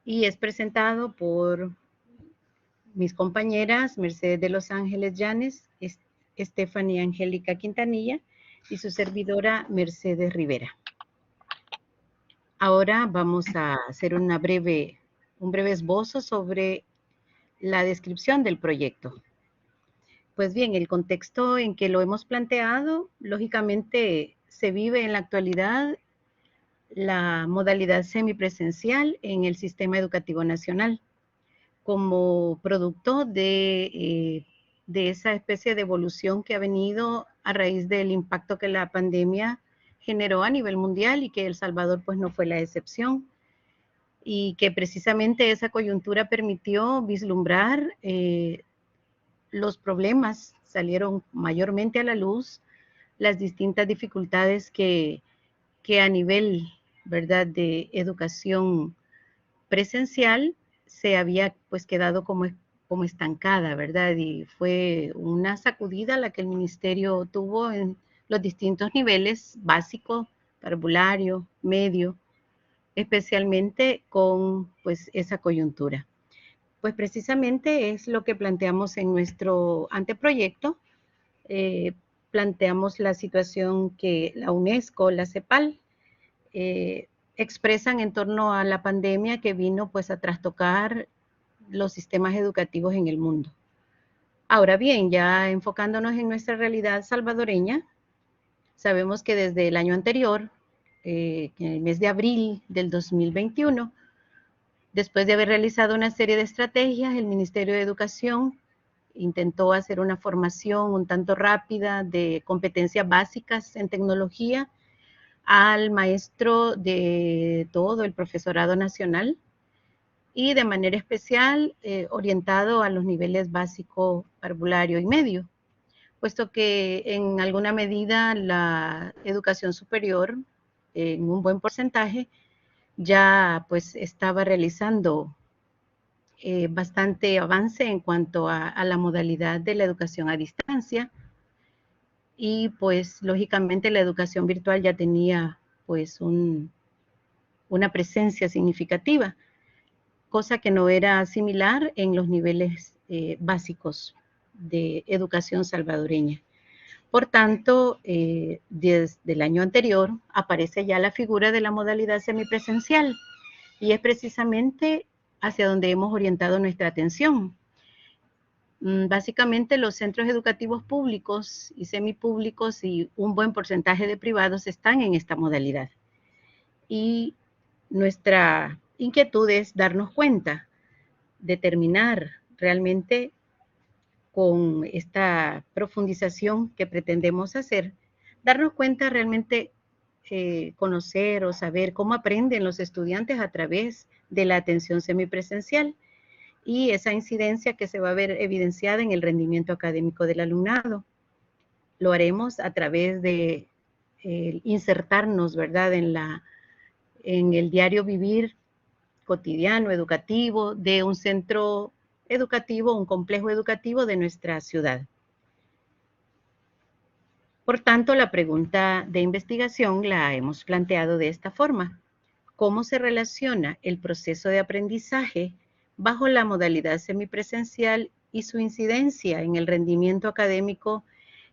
Y es presentado por mis compañeras Mercedes de los Ángeles Llanes, Stephanie Angélica Quintanilla y su servidora Mercedes Rivera. Ahora vamos a hacer un breve esbozo sobre la descripción del proyecto. Pues bien, el contexto en que lo hemos planteado, lógicamente se vive en la actualidad la modalidad semipresencial en el sistema educativo nacional, como producto de esa especie de evolución que ha venido a raíz del impacto que la pandemia generó a nivel mundial y que El Salvador pues no fue la excepción, y que precisamente esa coyuntura permitió vislumbrar los problemas, salieron mayormente a la luz las distintas dificultades que a nivel, ¿verdad?, de educación presencial se había pues quedado como estancada, ¿verdad? Y fue una sacudida la que el ministerio tuvo en los distintos niveles, básico, parvulario, medio, especialmente con pues esa coyuntura. Pues precisamente es lo que planteamos en nuestro anteproyecto. Planteamos la situación que la UNESCO, la CEPAL, expresan en torno a la pandemia que vino pues a trastocar los sistemas educativos en el mundo. Ahora bien, ya enfocándonos en nuestra realidad salvadoreña, sabemos que desde el año anterior, en el mes de abril del 2021, después de haber realizado una serie de estrategias, el Ministerio de Educación intentó hacer una formación un tanto rápida de competencias básicas en tecnología al maestro de todo el profesorado nacional y de manera especial orientado a los niveles básico, parvulario y medio, puesto que en alguna medida la educación superior, en un buen porcentaje, ya pues estaba realizando bastante avance en cuanto a la modalidad de la educación a distancia, y pues lógicamente la educación virtual ya tenía pues una presencia significativa, cosa que no era similar en los niveles básicos de educación salvadoreña. Por tanto, desde el año anterior aparece ya la figura de la modalidad semipresencial, y es precisamente hacia donde hemos orientado nuestra atención. Básicamente los centros educativos públicos y semipúblicos y un buen porcentaje de privados están en esta modalidad. Y nuestra inquietud es darnos cuenta, determinar realmente con esta profundización que pretendemos hacer, darnos cuenta realmente, conocer o saber cómo aprenden los estudiantes a través de la atención semipresencial y esa incidencia que se va a ver evidenciada en el rendimiento académico del alumnado. Lo haremos a través de insertarnos, ¿verdad?, en el diario vivir cotidiano, educativo, de un centro educativo, un complejo educativo de nuestra ciudad. Por tanto, la pregunta de investigación la hemos planteado de esta forma. ¿Cómo se relaciona el proceso de aprendizaje bajo la modalidad semipresencial y su incidencia en el rendimiento académico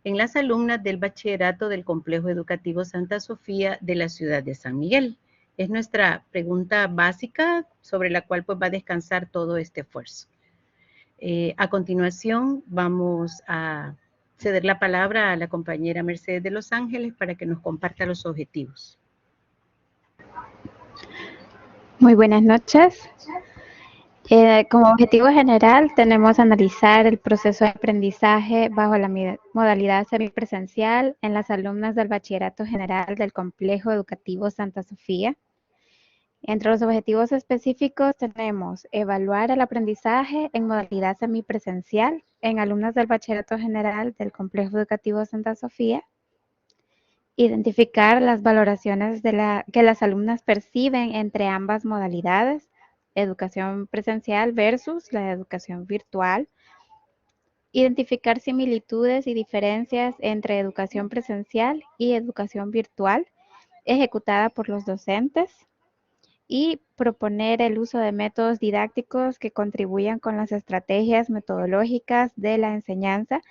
en las alumnas del bachillerato del Complejo Educativo Santa Sofía de la ciudad de San Miguel? Es nuestra pregunta básica sobre la cual pues va a descansar todo este esfuerzo. A continuación vamos a ceder la palabra a la compañera Mercedes de Los Ángeles para que nos comparta los objetivos. Muy buenas noches. Como objetivo general tenemos analizar el proceso de aprendizaje bajo la modalidad semipresencial en las alumnas del Bachillerato General del Complejo Educativo Santa Sofía. Entre los objetivos específicos tenemos evaluar el aprendizaje en modalidad semipresencial en alumnas del Bachillerato General del Complejo Educativo Santa Sofía, identificar las valoraciones que las alumnas perciben entre ambas modalidades, educación presencial versus la educación virtual, identificar similitudes y diferencias entre educación presencial y educación virtual ejecutada por los docentes, y proponer el uso de métodos didácticos que contribuyan con las estrategias metodológicas de la enseñanza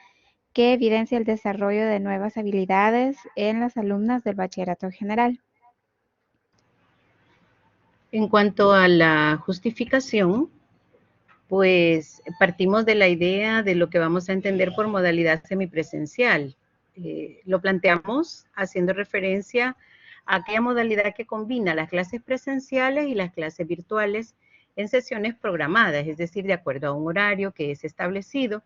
que evidencia el desarrollo de nuevas habilidades en las alumnas del bachillerato general. En cuanto a la justificación, pues partimos de la idea de lo que vamos a entender por modalidad semipresencial. Lo planteamos haciendo referencia a aquella modalidad que combina las clases presenciales y las clases virtuales en sesiones programadas, es decir, de acuerdo a un horario que es establecido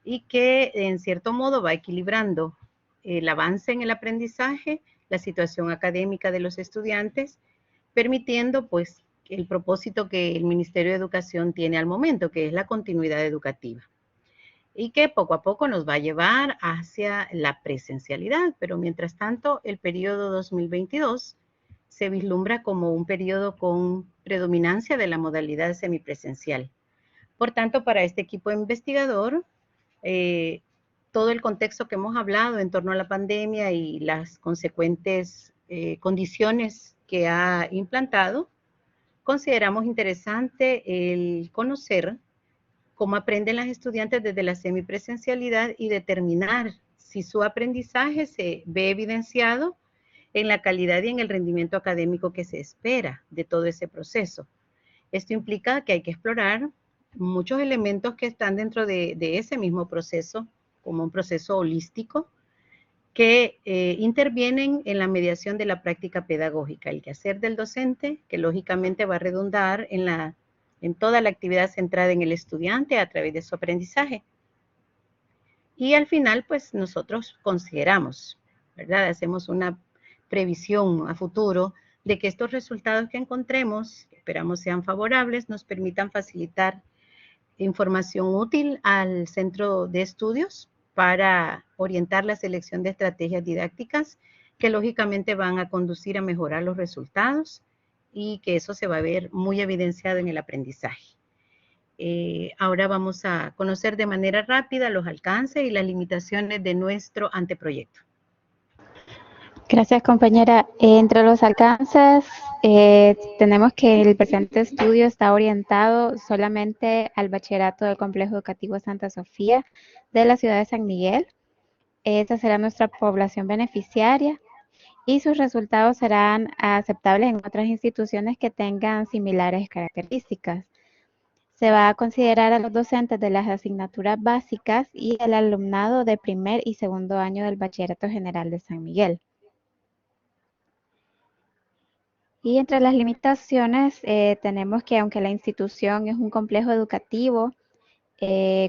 y que en cierto modo va equilibrando el avance en el aprendizaje, la situación académica de los estudiantes, permitiendo pues el propósito que el Ministerio de Educación tiene al momento, que es la continuidad educativa. Y que poco a poco nos va a llevar hacia la presencialidad, pero mientras tanto el periodo 2022 se vislumbra como un periodo con predominancia de la modalidad semipresencial. Por tanto, para este equipo investigador, todo el contexto que hemos hablado en torno a la pandemia y las consecuentes condiciones que ha implantado, consideramos interesante el conocer cómo aprenden las estudiantes desde la semipresencialidad y determinar si su aprendizaje se ve evidenciado en la calidad y en el rendimiento académico que se espera de todo ese proceso. Esto implica que hay que explorar muchos elementos que están dentro de ese mismo proceso, como un proceso holístico, que intervienen en la mediación de la práctica pedagógica, el quehacer del docente, que lógicamente va a redundar en toda la actividad centrada en el estudiante a través de su aprendizaje. Y al final, pues nosotros consideramos, ¿verdad? Hacemos una previsión a futuro de que estos resultados que encontremos, que esperamos sean favorables, nos permitan facilitar información útil al centro de estudios para orientar la selección de estrategias didácticas que lógicamente van a conducir a mejorar los resultados y que eso se va a ver muy evidenciado en el aprendizaje. Ahora vamos a conocer de manera rápida los alcances y las limitaciones de nuestro anteproyecto. Gracias, compañera. Entre los alcances, tenemos que el presente estudio está orientado solamente al bachillerato del Complejo Educativo Santa Sofía de la ciudad de San Miguel. Esta será nuestra población beneficiaria y sus resultados serán aceptables en otras instituciones que tengan similares características. Se va a considerar a los docentes de las asignaturas básicas y el alumnado de primer y segundo año del Bachillerato General de San Miguel. Y entre las limitaciones tenemos que aunque la institución es un complejo educativo,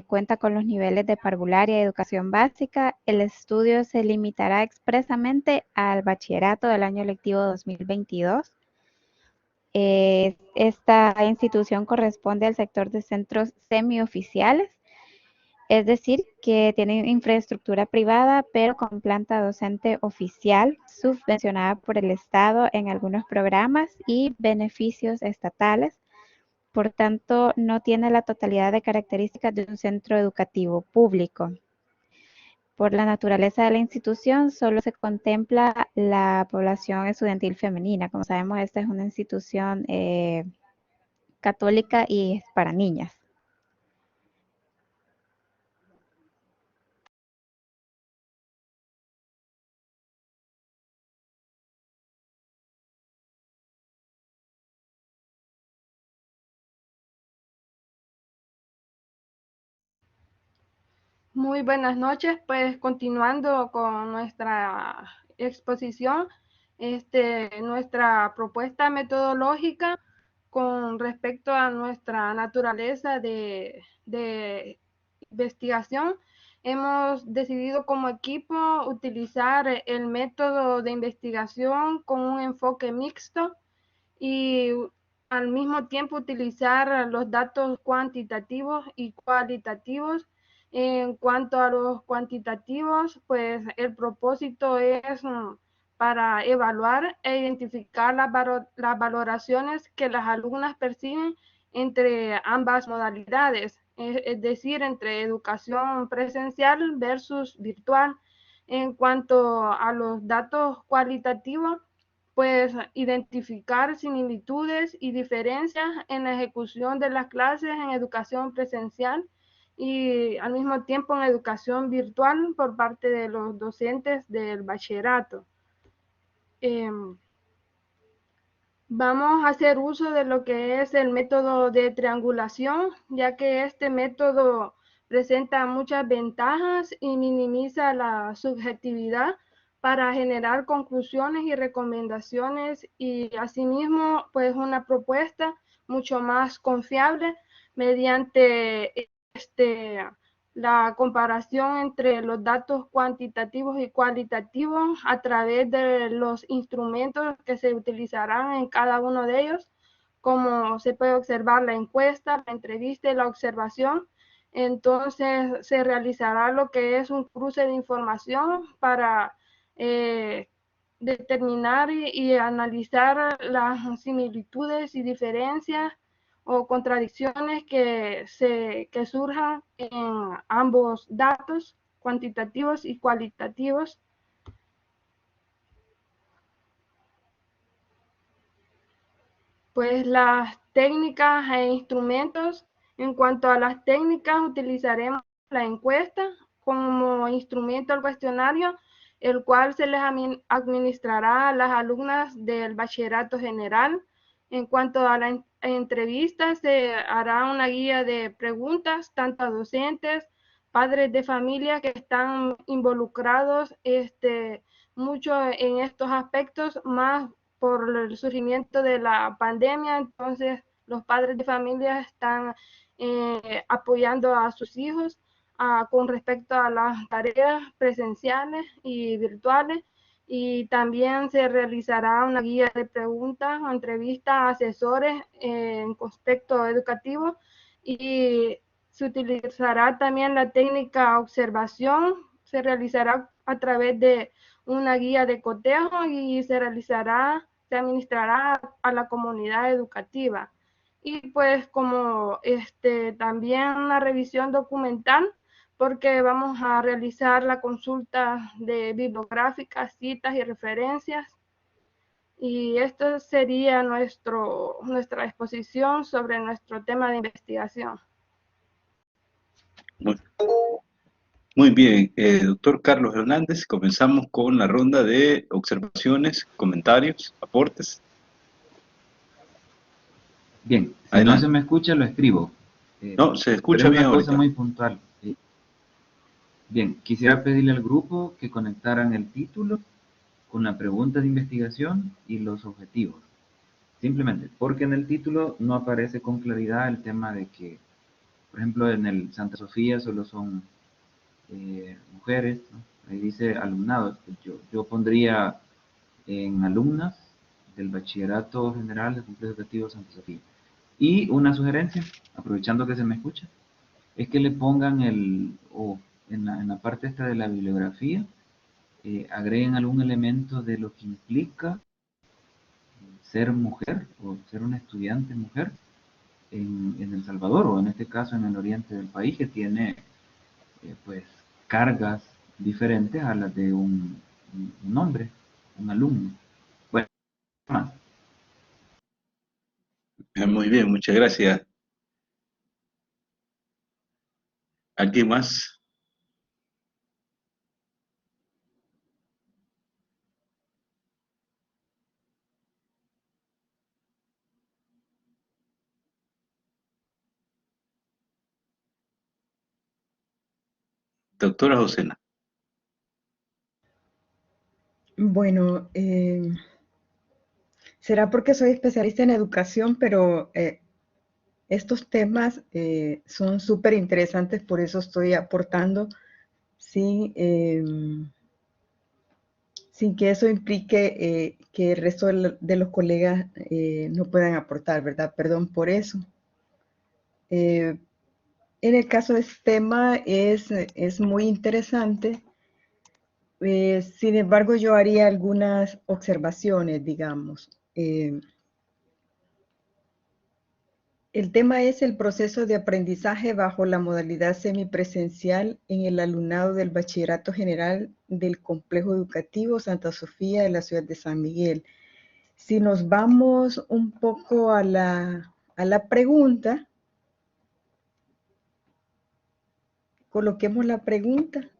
cuenta con los niveles de parvularia y educación básica, el estudio se limitará expresamente al bachillerato del año lectivo 2022. Esta institución corresponde al sector de centros semioficiales, es decir, que tienen infraestructura privada, pero con planta docente oficial, subvencionada por el Estado en algunos programas y beneficios estatales. Por tanto, no tiene la totalidad de características de un centro educativo público. Por la naturaleza de la institución, solo se contempla la población estudiantil femenina. Como sabemos, esta es una institución católica y es para niñas. Muy buenas noches, pues continuando con nuestra exposición, nuestra propuesta metodológica con respecto a nuestra naturaleza de investigación, hemos decidido como equipo utilizar el método de investigación con un enfoque mixto y al mismo tiempo utilizar los datos cuantitativos y cualitativos. En cuanto a los cuantitativos, pues el propósito es para evaluar e identificar las valoraciones que las alumnas perciben entre ambas modalidades, es decir, entre educación presencial versus virtual. En cuanto a los datos cualitativos, pues identificar similitudes y diferencias en la ejecución de las clases en educación presencial y al mismo tiempo en educación virtual por parte de los docentes del bachillerato. Vamos a hacer uso de lo que es el método de triangulación, ya que este método presenta muchas ventajas y minimiza la subjetividad para generar conclusiones y recomendaciones y asimismo pues una propuesta mucho más confiable mediante la comparación entre los datos cuantitativos y cualitativos a través de los instrumentos que se utilizarán en cada uno de ellos, como se puede observar la encuesta, la entrevista y la observación. Entonces se realizará lo que es un cruce de información para determinar y analizar las similitudes y diferencias o contradicciones que surjan en ambos datos cuantitativos y cualitativos. Pues las técnicas e instrumentos, en cuanto a las técnicas, utilizaremos la encuesta como instrumento al cuestionario, el cual se les administrará a las alumnas del bachillerato general. En cuanto a la entrevista, se hará una guía de preguntas, tanto a docentes, padres de familia que están involucrados mucho en estos aspectos, más por el surgimiento de la pandemia. Entonces los padres de familia están apoyando a sus hijos con respecto a las tareas presenciales y virtuales, y también se realizará una guía de preguntas o entrevistas a asesores en contexto educativo, y se utilizará también la técnica observación, se realizará a través de una guía de cotejo y se administrará a la comunidad educativa. Y pues como también una revisión documental, porque vamos a realizar la consulta de bibliográficas, citas y referencias. Y esto sería nuestra exposición sobre nuestro tema de investigación. Muy bien, doctor Carlos Hernández, comenzamos con la ronda de observaciones, comentarios, aportes. Bien, si Adelante. no se me escucha, lo escribo. No, se Pero escucha es bien una cosa ahorita. muy puntual. Bien, quisiera pedirle al grupo que conectaran el título con la pregunta de investigación y los objetivos. Simplemente, porque en el título no aparece con claridad el tema de que, por ejemplo, en el Santa Sofía solo son mujeres, ¿no? Ahí dice alumnado. Yo pondría en alumnas del Bachillerato General del Complejo Educativo Santa Sofía. Y una sugerencia, aprovechando que se me escucha, es que le pongan en la parte esta de la bibliografía, agreguen algún elemento de lo que implica ser mujer o ser una estudiante mujer en El Salvador, o en este caso en el oriente del país, que tiene pues cargas diferentes a las de un hombre, un alumno. Bueno, más. Muy bien, muchas gracias. ¿Alguien más? Doctora Josena. Bueno, será porque soy especialista en educación, pero estos temas son súper interesantes, por eso estoy aportando sin que eso implique que el resto de los colegas no puedan aportar, ¿verdad? Perdón por eso. En el caso de este tema es muy interesante. Sin embargo, yo haría algunas observaciones, digamos. El tema es el proceso de aprendizaje bajo la modalidad semipresencial en el alumnado del Bachillerato General del Complejo Educativo Santa Sofía de la ciudad de San Miguel. Si nos vamos un poco a la pregunta, coloquemos la pregunta.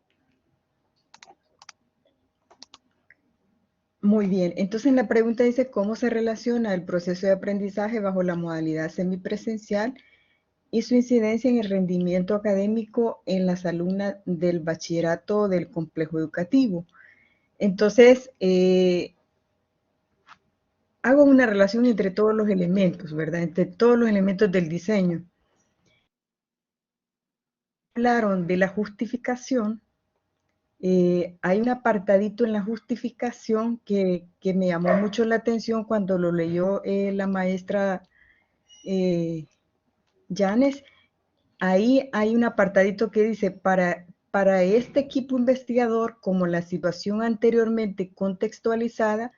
Muy bien, entonces la pregunta dice cómo se relaciona el proceso de aprendizaje bajo la modalidad semipresencial y su incidencia en el rendimiento académico en las alumnas del bachillerato del complejo educativo. Entonces, hago una relación entre todos los elementos, ¿verdad? Entre todos los elementos del diseño. Hablaron de la justificación. Hay un apartadito en la justificación que me llamó mucho la atención cuando lo leyó la maestra Yanes. Ahí hay un apartadito que dice, para este equipo investigador, como la situación anteriormente contextualizada,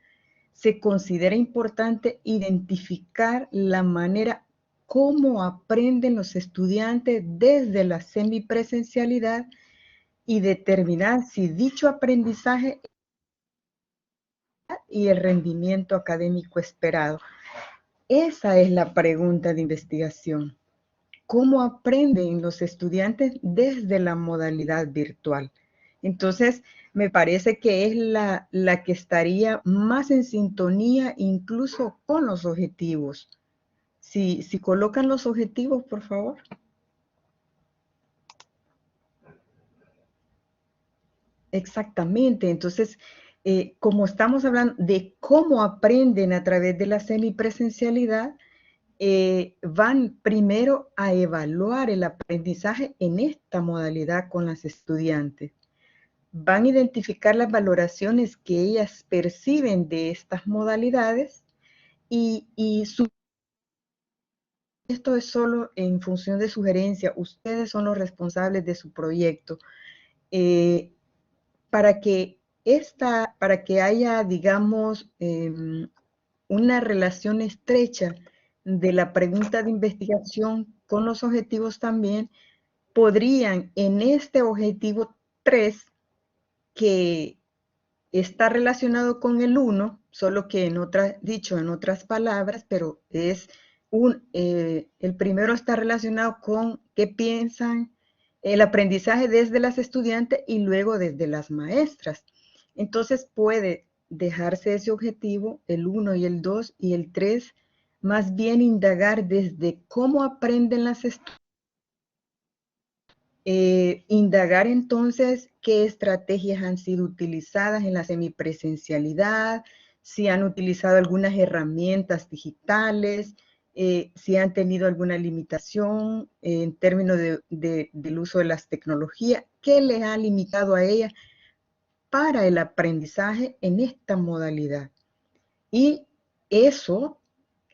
se considera importante identificar la manera cómo aprenden los estudiantes desde la semipresencialidad y determinar si dicho aprendizaje y el rendimiento académico esperado. Esa es la pregunta de investigación. ¿Cómo aprenden los estudiantes desde la modalidad virtual? Entonces, me parece que es la que estaría más en sintonía incluso con los objetivos. Si colocan los objetivos, por favor. Exactamente. Entonces, como estamos hablando de cómo aprenden a través de la semipresencialidad, van primero a evaluar el aprendizaje en esta modalidad con las estudiantes. Van a identificar las valoraciones que ellas perciben de estas modalidades y esto es solo en función de sugerencia. Ustedes son los responsables de su proyecto. Para que haya, digamos, una relación estrecha de la pregunta de investigación con los objetivos también, podrían en este objetivo 3, que está relacionado con el 1, solo que dicho en otras palabras, pero es el primero está relacionado con qué piensan el aprendizaje desde las estudiantes y luego desde las maestras. Entonces puede dejarse ese objetivo, el 1 y el 2 y el 3, más bien indagar desde cómo aprenden las estudiantes Indagar entonces qué estrategias han sido utilizadas en la semipresencialidad, si han utilizado algunas herramientas digitales, si han tenido alguna limitación en términos del uso de las tecnologías, qué les ha limitado a ellas para el aprendizaje en esta modalidad. Y eso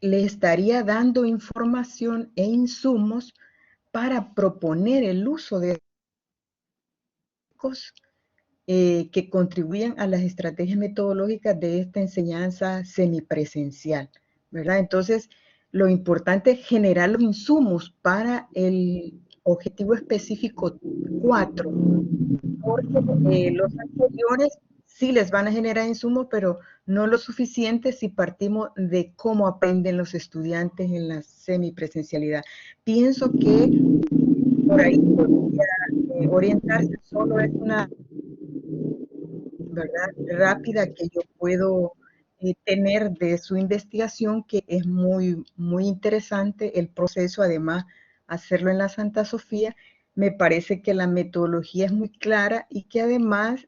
le estaría dando información e insumos para proponer el uso de que contribuyan a las estrategias metodológicas de esta enseñanza semipresencial, ¿verdad? Entonces, lo importante es generar los insumos para el objetivo específico 4, porque los anteriores sí les van a generar insumos, pero no lo suficiente si partimos de cómo aprenden los estudiantes en la semipresencialidad. Pienso que por ahí podría orientarse, solo es una verdad rápida que yo puedo tener de su investigación, que es muy interesante el proceso, además hacerlo en la Santa Sofía. Me parece que la metodología es muy clara y que además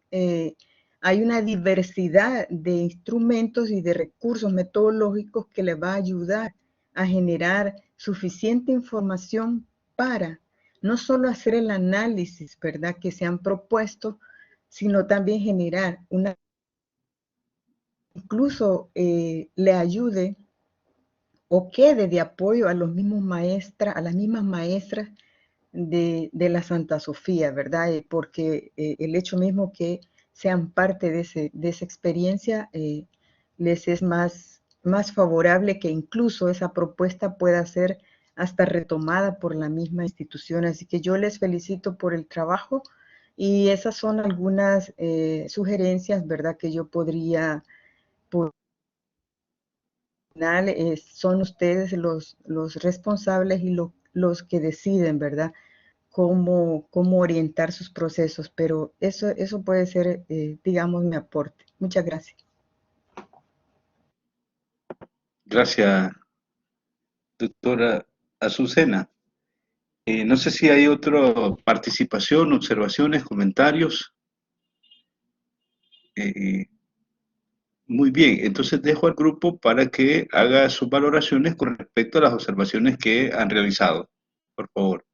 hay una diversidad de instrumentos y de recursos metodológicos que le va a ayudar a generar suficiente información para no solo hacer el análisis, ¿verdad?, que se han propuesto, sino también generar una, incluso le ayude o quede de apoyo a los mismos maestras, a las mismas maestras de la Santa Sofía, ¿verdad? Porque el hecho mismo que sean parte de esa experiencia les es más favorable que incluso esa propuesta pueda ser hasta retomada por la misma institución. Así que yo les felicito por el trabajo y esas son algunas sugerencias, ¿verdad?, que yo podría son ustedes los responsables y los que deciden, ¿verdad?, cómo orientar sus procesos, pero eso puede ser, digamos, mi aporte. Muchas gracias. Gracias, doctora Azucena. No sé si hay otra participación, observaciones, comentarios. Muy bien, entonces dejo al grupo para que haga sus valoraciones con respecto a las observaciones que han realizado. Por favor.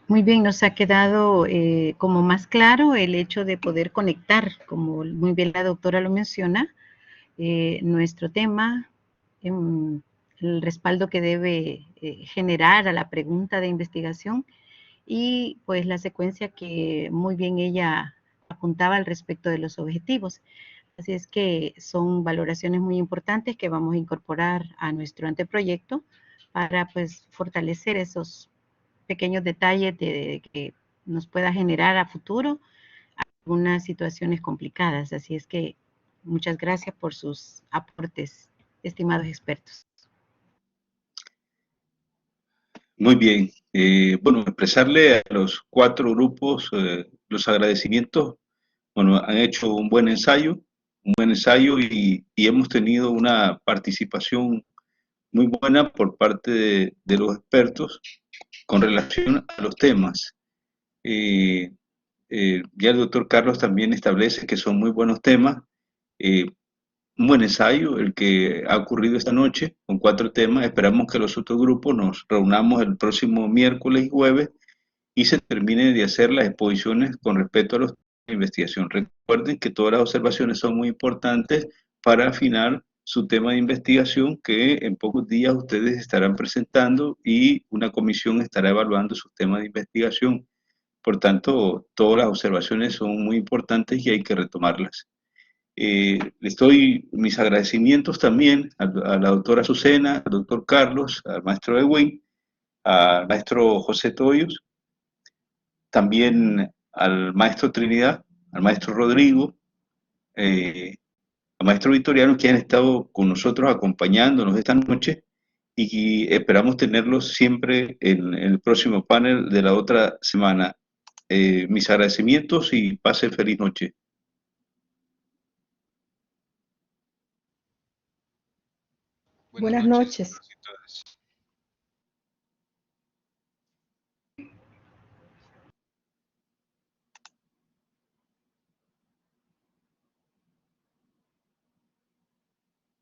Muy bien, nos ha quedado como más claro el hecho de poder conectar, como muy bien la doctora lo menciona, nuestro tema, el respaldo que debe generar a la pregunta de investigación y pues la secuencia que muy bien ella apuntaba al respecto de los objetivos. Así es que son valoraciones muy importantes que vamos a incorporar a nuestro anteproyecto para pues fortalecer esos pequeños detalles de que nos pueda generar a futuro algunas situaciones complicadas. Así es que muchas gracias por sus aportes, estimados expertos. Muy bien. Bueno, expresarle a los 4 grupos los agradecimientos. Bueno, han hecho un buen ensayo y hemos tenido una participación muy buena por parte de los expertos con relación a los temas. Ya el doctor Carlos también establece que son muy buenos temas. Un buen ensayo el que ha ocurrido esta noche con 4 temas. Esperamos que los otros grupos nos reunamos el próximo miércoles y jueves y se termine de hacer las exposiciones con respecto a los temas de investigación. Recuerden que todas las observaciones son muy importantes para afinar su tema de investigación que en pocos días ustedes estarán presentando y una comisión estará evaluando sus temas de investigación. Por tanto, todas las observaciones son muy importantes y hay que retomarlas. Les doy mis agradecimientos también a la doctora Azucena, al doctor Carlos, al maestro Edwin, al maestro José Toyos, también al maestro Trinidad, al maestro Rodrigo, al maestro Victoriano, que han estado con nosotros acompañándonos esta noche y esperamos tenerlos siempre en el próximo panel de la otra semana. Mis agradecimientos y pasen feliz noche. Buenas noches. a todos y todas.